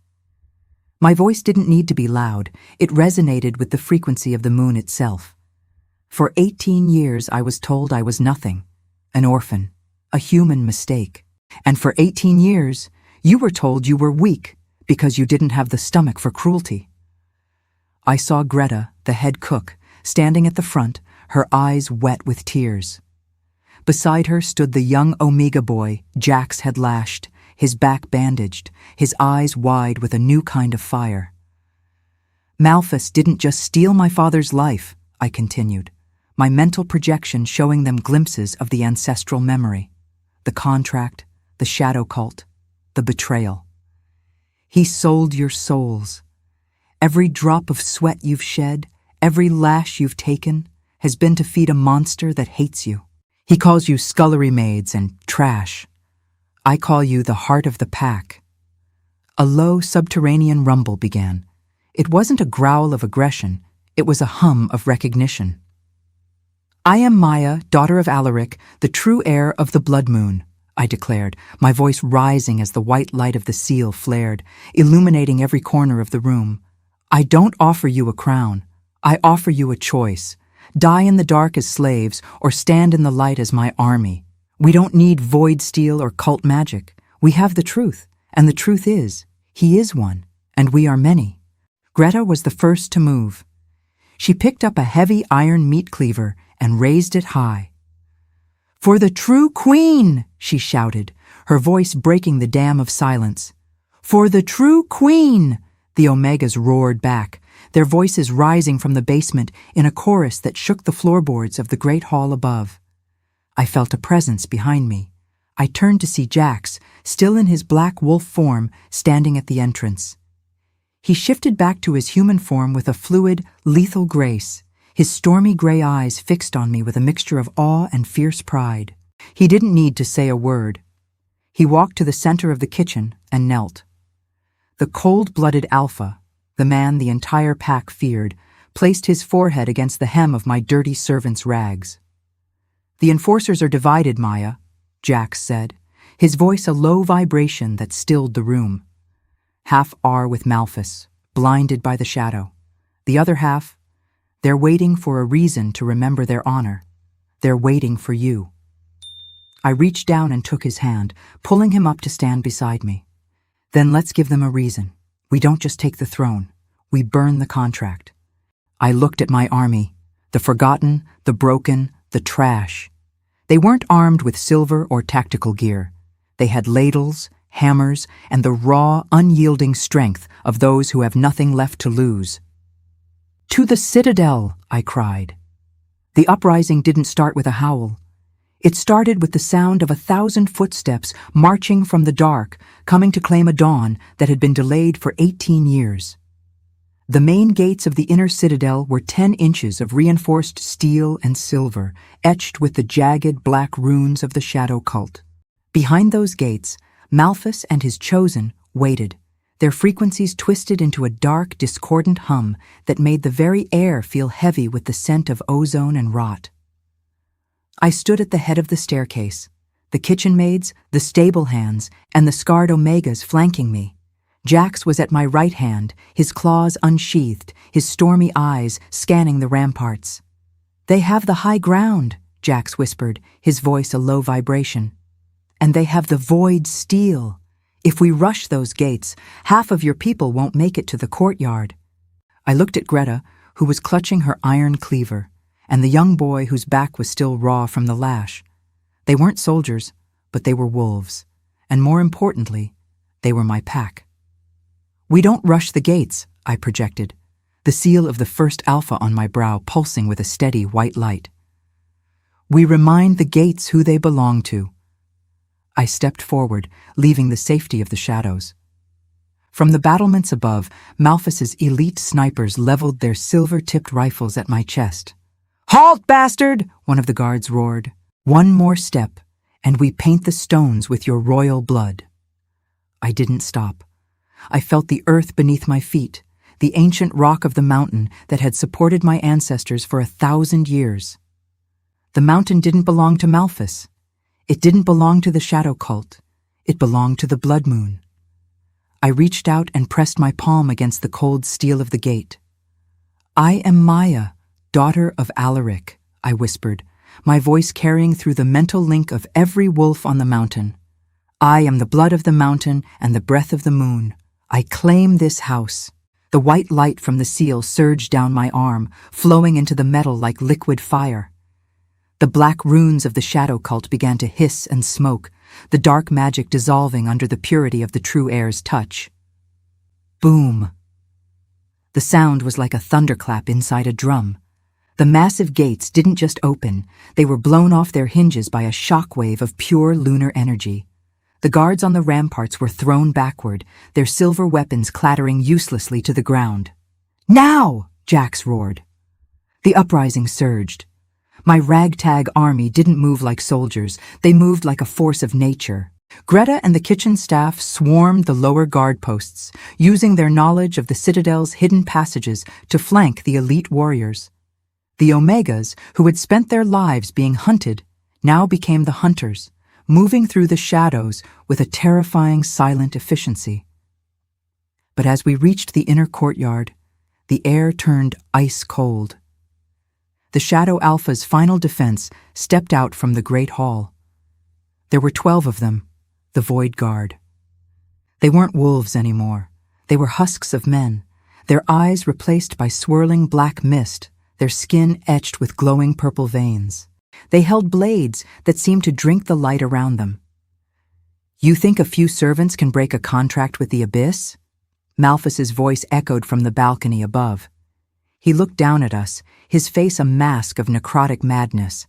My voice didn't need to be loud. It resonated with the frequency of the moon itself. For 18 years I was told I was nothing, an orphan, a human mistake. And for 18 years, you were told you were weak because you didn't have the stomach for cruelty. I saw Greta, the head cook, standing at the front, her eyes wet with tears. Beside her stood the young Omega boy Jax had lashed, his back bandaged, his eyes wide with a new kind of fire. "Malphas didn't just steal my father's life," I continued, my mental projection showing them glimpses of the ancestral memory, the contract, the shadow cult, the betrayal. "He sold your souls. Every drop of sweat you've shed, every lash you've taken, has been to feed a monster that hates you. He calls you scullery maids and trash. I call you the heart of the pack." A low subterranean rumble began. It wasn't a growl of aggression, it was a hum of recognition. "I am Maya, daughter of Alaric, the true heir of the Blood-Moon," I declared, my voice rising as the white light of the seal flared, illuminating every corner of the room. "I don't offer you a crown. I offer you a choice. Die in the dark as slaves, or stand in the light as my army. We don't need void steel or cult magic. We have the truth, and the truth is, he is one, and we are many." Greta was the first to move. She picked up a heavy iron meat cleaver and raised it high. "For the true queen!" she shouted, her voice breaking the dam of silence. "For the true queen!" the Omegas roared back, their voices rising from the basement in a chorus that shook the floorboards of the great hall above. I felt a presence behind me. I turned to see Jax, still in his black wolf form, standing at the entrance. He shifted back to his human form with a fluid, lethal grace, his stormy gray eyes fixed on me with a mixture of awe and fierce pride. He didn't need to say a word. He walked to the center of the kitchen and knelt. The cold-blooded alpha, the man the entire pack feared, placed his forehead against the hem of my dirty servant's rags. "The enforcers are divided, Maya," Jax said, his voice a low vibration that stilled the room. "Half are with Malphas, blinded by the shadow. The other half, they're waiting for a reason to remember their honor. They're waiting for you." I reached down and took his hand, pulling him up to stand beside me. "Then let's give them a reason. We don't just take the throne. We burn the contract." I looked at my army, the forgotten, the broken, the trash. They weren't armed with silver or tactical gear. They had ladles, hammers, and the raw, unyielding strength of those who have nothing left to lose. "To the citadel!" I cried. The uprising didn't start with a howl. It started with the sound of 1,000 footsteps marching from the dark, coming to claim a dawn that had been delayed for 18 years. The main gates of the inner citadel were 10 inches of reinforced steel and silver, etched with the jagged black runes of the shadow cult. Behind those gates, Malphas and his chosen waited, their frequencies twisted into a dark, discordant hum that made the very air feel heavy with the scent of ozone and rot. I stood at the head of the staircase, the kitchen maids, the stable hands, and the scarred Omegas flanking me. Jax was at my right hand, his claws unsheathed, his stormy eyes scanning the ramparts. "They have the high ground," Jax whispered, his voice a low vibration. "And they have the void steel. If we rush those gates, half of your people won't make it to the courtyard." I looked at Greta, who was clutching her iron cleaver, and the young boy whose back was still raw from the lash. They weren't soldiers, but they were wolves, and more importantly, they were my pack. "We don't rush the gates," I projected, the seal of the first alpha on my brow pulsing with a steady white light. "We remind the gates who they belong to." I stepped forward, leaving the safety of the shadows. From the battlements above, Malphas's elite snipers leveled their silver-tipped rifles at my chest. "Halt, bastard!" one of the guards roared. "One more step, and we paint the stones with your royal blood." I didn't stop. I felt the earth beneath my feet, the ancient rock of the mountain that had supported my ancestors for 1,000 years. The mountain didn't belong to Malphas. It didn't belong to the shadow cult. It belonged to the blood moon. I reached out and pressed my palm against the cold steel of the gate. "I am Maya, daughter of Alaric," I whispered, my voice carrying through the mental link of every wolf on the mountain. "I am the blood of the mountain and the breath of the moon. I claim this house." The white light from the seal surged down my arm, flowing into the metal like liquid fire. The black runes of the shadow cult began to hiss and smoke, the dark magic dissolving under the purity of the True Heir's touch. Boom! The sound was like a thunderclap inside a drum. The massive gates didn't just open, they were blown off their hinges by a shockwave of pure lunar energy. The guards on the ramparts were thrown backward, their silver weapons clattering uselessly to the ground. "Now!" Jax roared. The uprising surged. My ragtag army didn't move like soldiers, they moved like a force of nature. Greta and the kitchen staff swarmed the lower guard posts, using their knowledge of the citadel's hidden passages to flank the elite warriors. The Omegas, who had spent their lives being hunted, now became the hunters, moving through the shadows with a terrifying silent efficiency. But as we reached the inner courtyard, the air turned ice cold. The Shadow Alpha's final defense stepped out from the Great Hall. There were 12 of them, the Void Guard. They weren't wolves anymore. They were husks of men, their eyes replaced by swirling black mist, their skin etched with glowing purple veins. They held blades that seemed to drink the light around them. "You think a few servants can break a contract with the Abyss?" Malphas's voice echoed from the balcony above. He looked down at us, his face a mask of necrotic madness.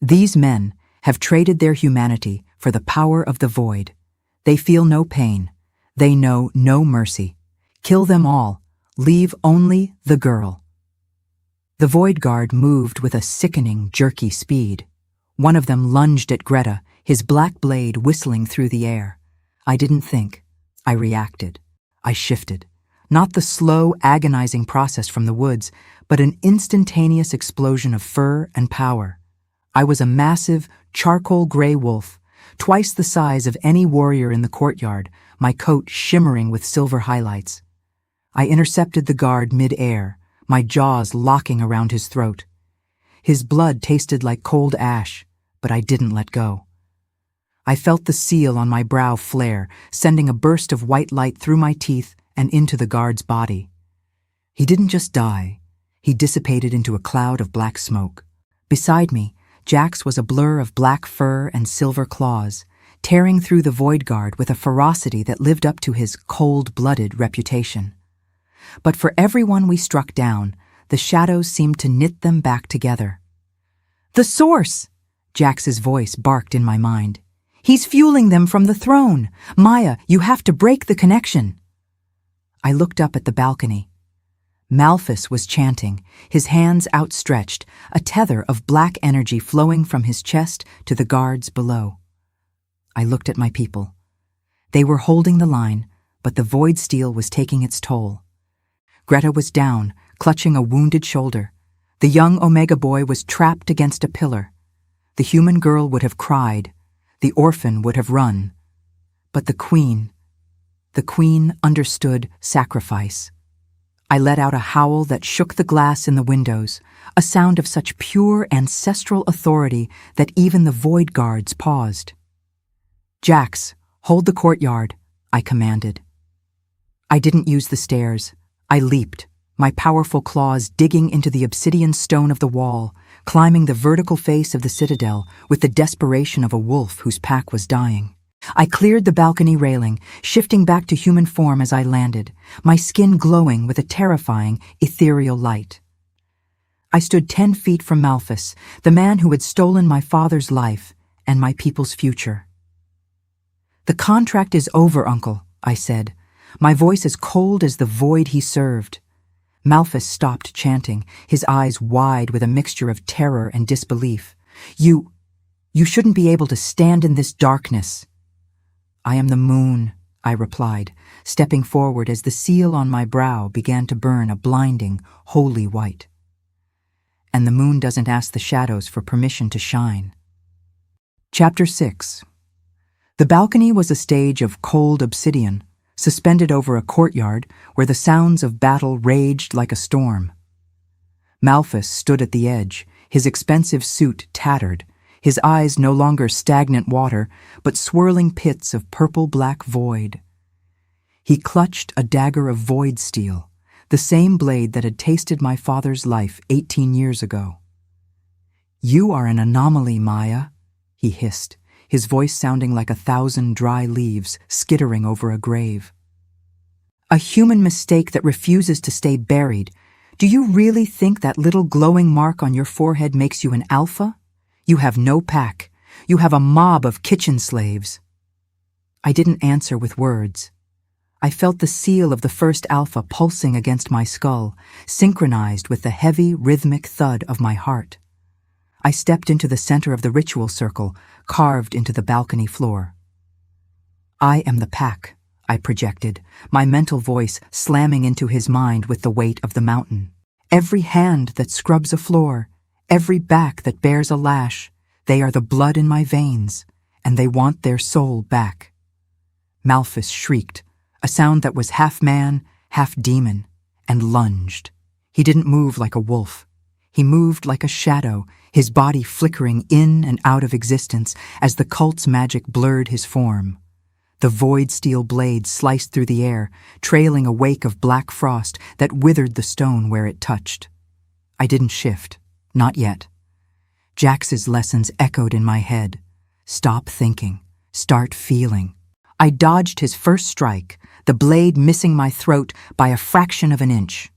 "These men have traded their humanity for the power of the void. They feel no pain. They know no mercy. Kill them all. Leave only the girl." The Void Guard moved with a sickening, jerky speed. One of them lunged at Greta, his black blade whistling through the air. I didn't think. I reacted. I shifted. Not the slow, agonizing process from the woods, but an instantaneous explosion of fur and power. I was a massive, charcoal gray wolf, twice the size of any warrior in the courtyard, my coat shimmering with silver highlights. I intercepted the guard mid-air, my jaws locking around his throat. His blood tasted like cold ash, but I didn't let go. I felt the seal on my brow flare, sending a burst of white light through my teeth and into the guard's body. He didn't just die. He dissipated into a cloud of black smoke. Beside me, Jax was a blur of black fur and silver claws, tearing through the Void Guard with a ferocity that lived up to his cold-blooded reputation. But for everyone we struck down, the shadows seemed to knit them back together. "The source!" Jax's voice barked in my mind. He's fueling them from the throne. Maya, you have to break the connection. I looked up at the balcony. Malphas was chanting, his hands outstretched, a tether of black energy flowing from his chest to the guards below. I looked at my people. They were holding the line, but the void steel was taking its toll. Greta was down, clutching a wounded shoulder. The young Omega boy was trapped against a pillar. The human girl would have cried. The orphan would have run. But the queen understood sacrifice. I let out a howl that shook the glass in the windows, a sound of such pure ancestral authority that even the void guards paused. Jax, hold the courtyard, I commanded. I didn't use the stairs. I leaped, my powerful claws digging into the obsidian stone of the wall, climbing the vertical face of the citadel with the desperation of a wolf whose pack was dying. I cleared the balcony railing, shifting back to human form as I landed, my skin glowing with a terrifying, ethereal light. I stood 10 feet from Malphas, the man who had stolen my father's life and my people's future. The contract is over, Uncle, I said, my voice as cold as the void he served. Malphas stopped chanting, his eyes wide with a mixture of terror and disbelief. You shouldn't be able to stand in this darkness. I am the moon, I replied, stepping forward as the seal on my brow began to burn a blinding, holy white. And the moon doesn't ask the shadows for permission to shine. Chapter 6. The balcony was a stage of cold obsidian, suspended over a courtyard where the sounds of battle raged like a storm. Malphas stood at the edge, his expensive suit tattered, his eyes no longer stagnant water, but swirling pits of purple-black void. He clutched a dagger of void steel, the same blade that had tasted my father's life 18 years ago. You are an anomaly, Maya, he hissed, his voice sounding like 1,000 dry leaves skittering over a grave. A human mistake that refuses to stay buried. Do you really think that little glowing mark on your forehead makes you an alpha? You have no pack. You have a mob of kitchen slaves. I didn't answer with words. I felt the seal of the first alpha pulsing against my skull, synchronized with the heavy, rhythmic thud of my heart. I stepped into the center of the ritual circle, carved into the balcony floor. I am the pack, I projected, my mental voice slamming into his mind with the weight of the mountain. Every hand that scrubs a floor, every back that bears a lash, they are the blood in my veins, and they want their soul back. Malphas shrieked, a sound that was half man, half demon, and lunged. He didn't move like a wolf. He moved like a shadow, his body flickering in and out of existence as the cult's magic blurred his form. The void steel blade sliced through the air, trailing a wake of black frost that withered the stone where it touched. I didn't shift. Not yet. Jax's lessons echoed in my head. Stop thinking. Start feeling. I dodged his first strike, the blade missing my throat by a fraction of an inch.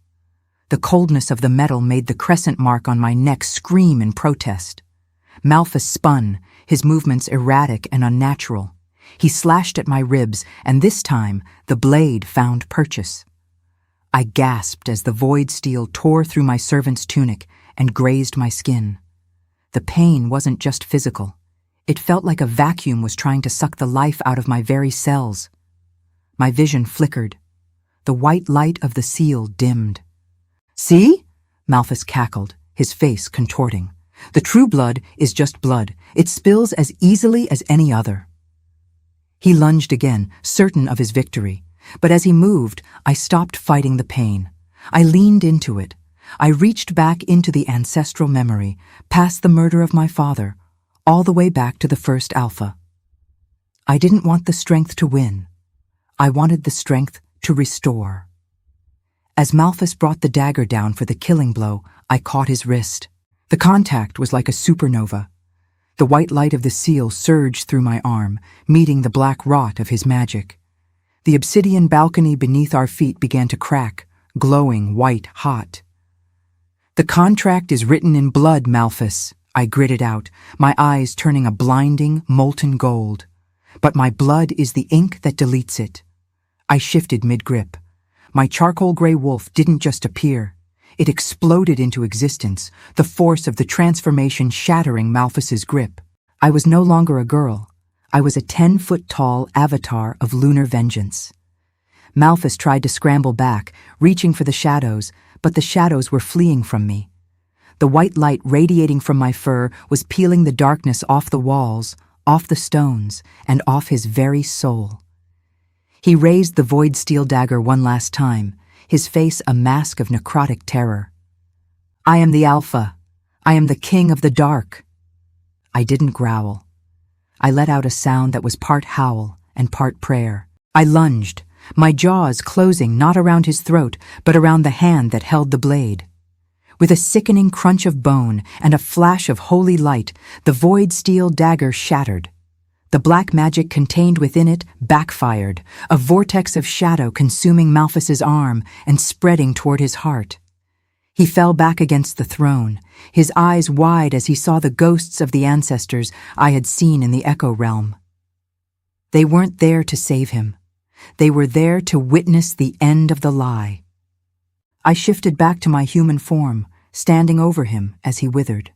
The coldness of the metal made the crescent mark on my neck scream in protest. Malphas spun, his movements erratic and unnatural. He slashed at my ribs, and this time the blade found purchase. I gasped as the void steel tore through my servant's tunic and grazed my skin. The pain wasn't just physical. It felt like a vacuum was trying to suck the life out of my very cells. My vision flickered. The white light of the seal dimmed. See? Malphas cackled, his face contorting. The true blood is just blood. It spills as easily as any other. He lunged again, certain of his victory. But as he moved, I stopped fighting the pain. I leaned into it. I reached back into the ancestral memory, past the murder of my father, all the way back to the first alpha. I didn't want the strength to win. I wanted the strength to restore. As Malphas brought the dagger down for the killing blow, I caught his wrist. The contact was like a supernova. The white light of the seal surged through my arm, meeting the black rot of his magic. The obsidian balcony beneath our feet began to crack, glowing white hot. The contract is written in blood, Malphas, I gritted out, my eyes turning a blinding, molten gold. But my blood is the ink that deletes it. I shifted mid-grip. My charcoal gray wolf didn't just appear. It exploded into existence, the force of the transformation shattering Malphas's grip. I was no longer a girl. I was a 10-foot-tall avatar of lunar vengeance. Malphas tried to scramble back, reaching for the shadows, but the shadows were fleeing from me. The white light radiating from my fur was peeling the darkness off the walls, off the stones, and off his very soul. He raised the void steel dagger one last time, his face a mask of necrotic terror. "I am the Alpha. I am the king of the dark." I didn't growl. I let out a sound that was part howl and part prayer. I lunged, my jaws closing not around his throat, but around the hand that held the blade. With a sickening crunch of bone and a flash of holy light, the void steel dagger shattered. The black magic contained within it backfired, a vortex of shadow consuming Malphas's arm and spreading toward his heart. He fell back against the throne, his eyes wide as he saw the ghosts of the ancestors I had seen in the Echo Realm. They weren't there to save him. They were there to witness the end of the lie. I shifted back to my human form, standing over him as he withered.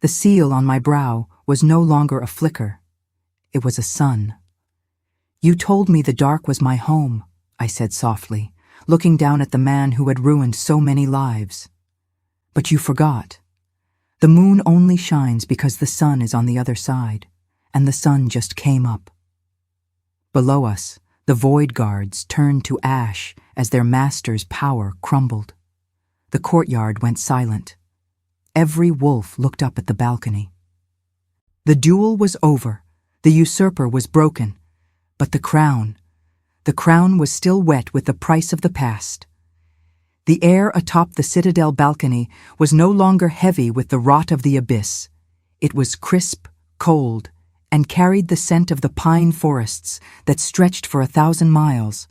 The seal on my brow was no longer a flicker. It was a sun. "You told me the dark was my home," I said softly, looking down at the man who had ruined so many lives. "But you forgot. The moon only shines because the sun is on the other side, and the sun just came up." Below us, the void guards turned to ash as their master's power crumbled. The courtyard went silent. Every wolf looked up at the balcony. The duel was over. The usurper was broken. But the crown was still wet with the price of the past. The air atop the citadel balcony was no longer heavy with the rot of the abyss. It was crisp, cold, and carried the scent of the pine forests that stretched for 1,000 miles,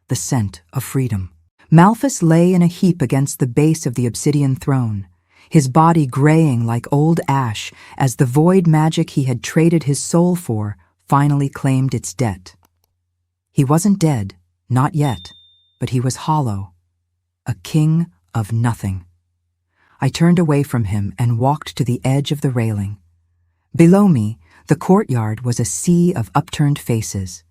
the scent of freedom. Malphas lay in a heap against the base of the obsidian throne, his body graying like old ash as the void magic he had traded his soul for finally claimed its debt. He wasn't dead, not yet, but he was hollow, a king of nothing. I turned away from him and walked to the edge of the railing. Below me, the courtyard was a sea of upturned faces.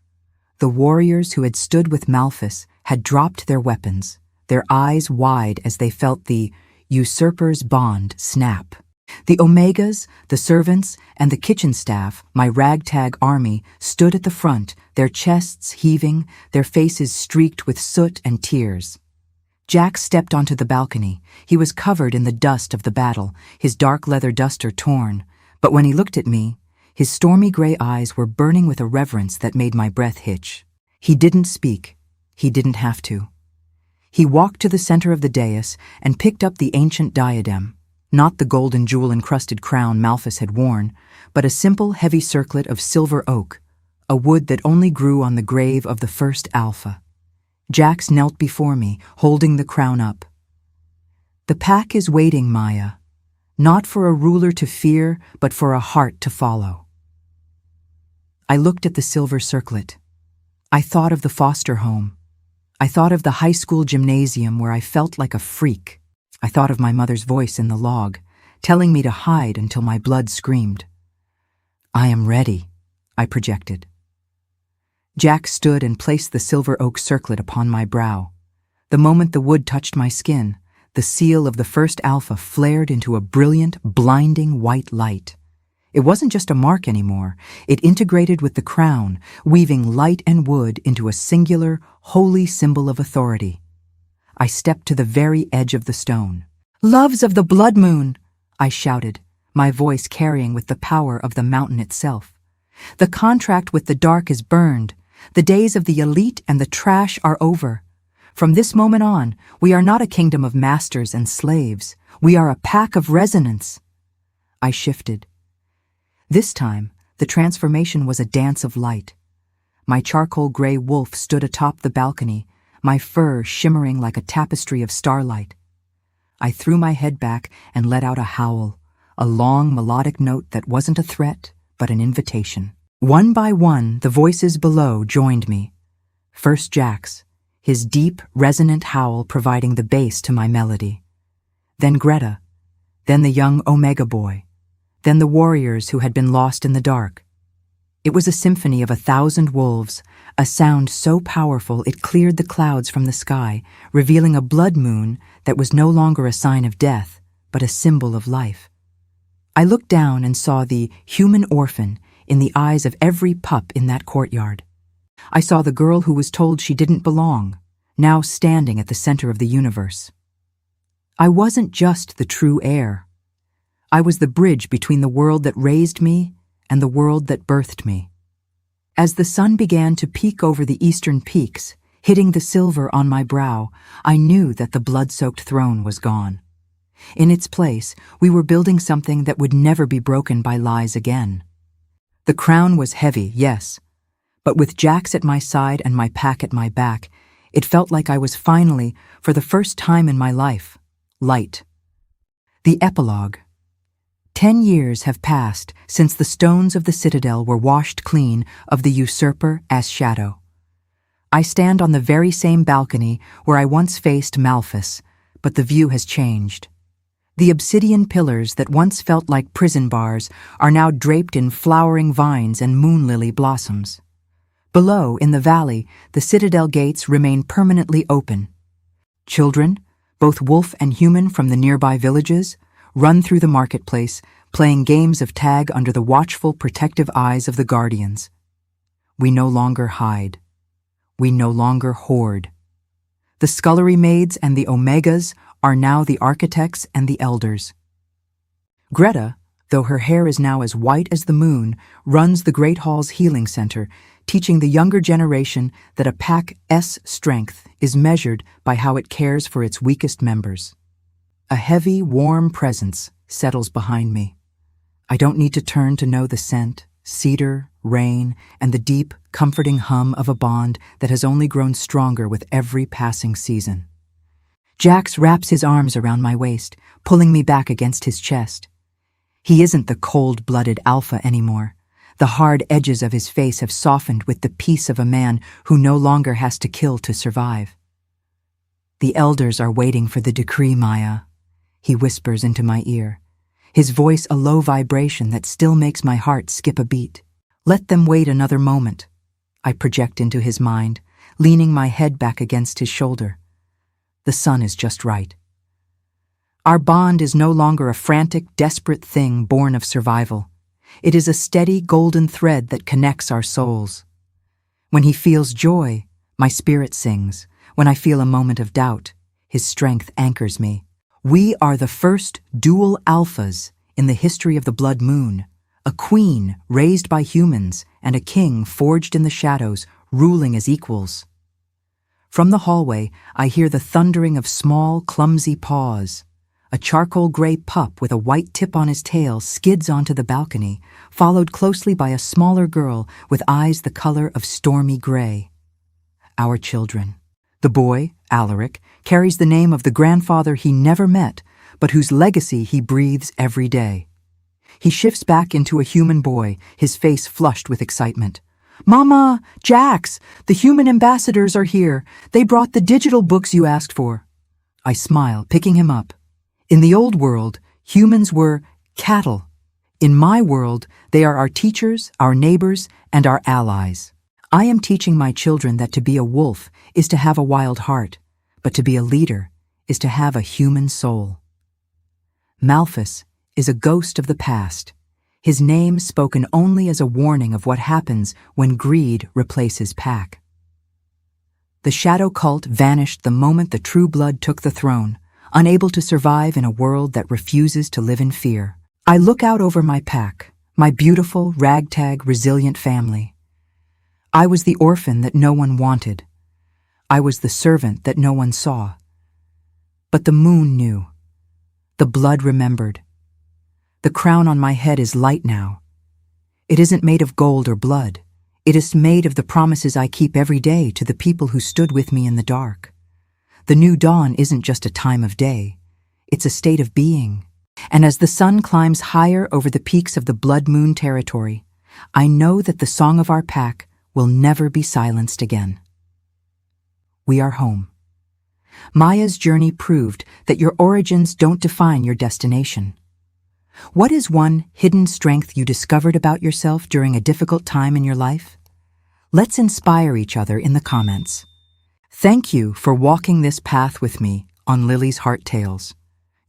The warriors who had stood with Malphas had dropped their weapons, their eyes wide as they felt the usurper's bond snap. The Omegas, the servants, and the kitchen staff, my ragtag army, stood at the front, their chests heaving, their faces streaked with soot and tears. Jack stepped onto the balcony. He was covered in the dust of the battle, his dark leather duster torn. But when he looked at me, his stormy gray eyes were burning with a reverence that made my breath hitch. He didn't speak. He didn't have to. He walked to the center of the dais and picked up the ancient diadem, not the golden jewel-encrusted crown Malphas had worn, but a simple, heavy circlet of silver oak, a wood that only grew on the grave of the first Alpha. Jax knelt before me, holding the crown up. "The pack is waiting, Maya, not for a ruler to fear, but for a heart to follow." I looked at the silver circlet. I thought of the foster home. I thought of the high school gymnasium where I felt like a freak. I thought of my mother's voice in the log, telling me to hide until my blood screamed. "I am ready," I projected. Jack stood and placed the silver oak circlet upon my brow. The moment the wood touched my skin, the seal of the first Alpha flared into a brilliant, blinding white light. It wasn't just a mark anymore. It integrated with the crown, weaving light and wood into a singular, holy symbol of authority. I stepped to the very edge of the stone. "Loves of the blood moon!" I shouted, my voice carrying with the power of the mountain itself. "The contract with the dark is burned. The days of the elite and the trash are over. From this moment on, we are not a kingdom of masters and slaves. We are a pack of resonance." I shifted. This time, the transformation was a dance of light. My charcoal gray wolf stood atop the balcony, my fur shimmering like a tapestry of starlight. I threw my head back and let out a howl, a long melodic note that wasn't a threat, but an invitation. One by one, the voices below joined me. First Jax, his deep, resonant howl providing the bass to my melody. Then Greta, then the young Omega boy, then the warriors who had been lost in the dark. It was a symphony of 1,000 wolves, a sound so powerful it cleared the clouds from the sky, revealing a blood moon that was no longer a sign of death, but a symbol of life. I looked down and saw the human orphan in the eyes of every pup in that courtyard. I saw the girl who was told she didn't belong, now standing at the center of the universe. I wasn't just the true heir. I was the bridge between the world that raised me and the world that birthed me. As the sun began to peek over the eastern peaks, hitting the silver on my brow, I knew that the blood-soaked throne was gone. In its place, we were building something that would never be broken by lies again. The crown was heavy, yes, but with Jax at my side and my pack at my back, it felt like I was finally, for the first time in my life, light. The epilogue. 10 years have passed since the stones of the citadel were washed clean of the usurper as shadow. I stand on the very same balcony where I once faced Malphas, but the view has changed. The obsidian pillars that once felt like prison bars are now draped in flowering vines and moon-lily blossoms. Below, in the valley, the citadel gates remain permanently open. Children, both wolf and human from the nearby villages, run through the marketplace, playing games of tag under the watchful, protective eyes of the guardians. We no longer hide. We no longer hoard. The Scullery maids and the Omegas are now the architects and the elders. Greta, though her hair is now as white as the moon, runs the Great Hall's healing center, teaching the younger generation that a pack's strength is measured by how it cares for its weakest members. A heavy, warm presence settles behind me. I don't need to turn to know the scent, cedar, rain, and the deep, comforting hum of a bond that has only grown stronger with every passing season. Jax wraps his arms around my waist, pulling me back against his chest. He isn't the cold-blooded alpha anymore. The hard edges of his face have softened with the peace of a man who no longer has to kill to survive. The elders are waiting for the decree, Maya, he whispers into my ear, his voice a low vibration that still makes my heart skip a beat. Let them wait another moment, I project into his mind, leaning my head back against his shoulder. The sun is just right. Our bond is no longer a frantic, desperate thing born of survival. It is a steady, golden thread that connects our souls. When he feels joy, my spirit sings. When I feel a moment of doubt, his strength anchors me. We are the first dual alphas in the history of the Blood Moon, a queen raised by humans and a king forged in the shadows, ruling as equals. From the hallway, I hear the thundering of small, clumsy paws. A charcoal-gray pup with a white tip on his tail skids onto the balcony, followed closely by a smaller girl with eyes the color of stormy gray. Our children. The boy, Alaric, carries the name of the grandfather he never met, but whose legacy he breathes every day. He shifts back into a human boy, his face flushed with excitement. "Mama! Jax! The human ambassadors are here. They brought the digital books you asked for." I smile, picking him up. In the old world, humans were cattle. In my world, they are our teachers, our neighbors, and our allies. I am teaching my children that to be a wolf is to have a wild heart, but to be a leader is to have a human soul. Malphas is a ghost of the past, his name spoken only as a warning of what happens when greed replaces pack. The shadow cult vanished the moment the true blood took the throne, unable to survive in a world that refuses to live in fear. I look out over my pack, my beautiful, ragtag, resilient family. I was the orphan that no one wanted. I was the servant that no one saw. But the moon knew. The blood remembered. The crown on my head is light now. It isn't made of gold or blood. It is made of the promises I keep every day to the people who stood with me in the dark. The new dawn isn't just a time of day. It's a state of being, And as the sun climbs higher over the peaks of the Blood-Moon territory, I know that the song of our pack will never be silenced again. We are home. Maya's journey proved that your origins don't define your destination. What is one hidden strength you discovered about yourself during a difficult time in your life? Let's inspire each other in the comments. Thank you for walking this path with me on Lily's Heart Tales.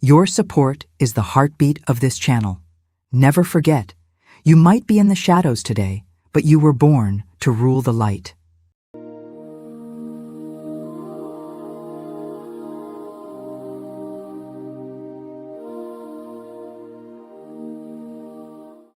Your support is the heartbeat of this channel. Never forget, you might be in the shadows today, but you were born to rule the light.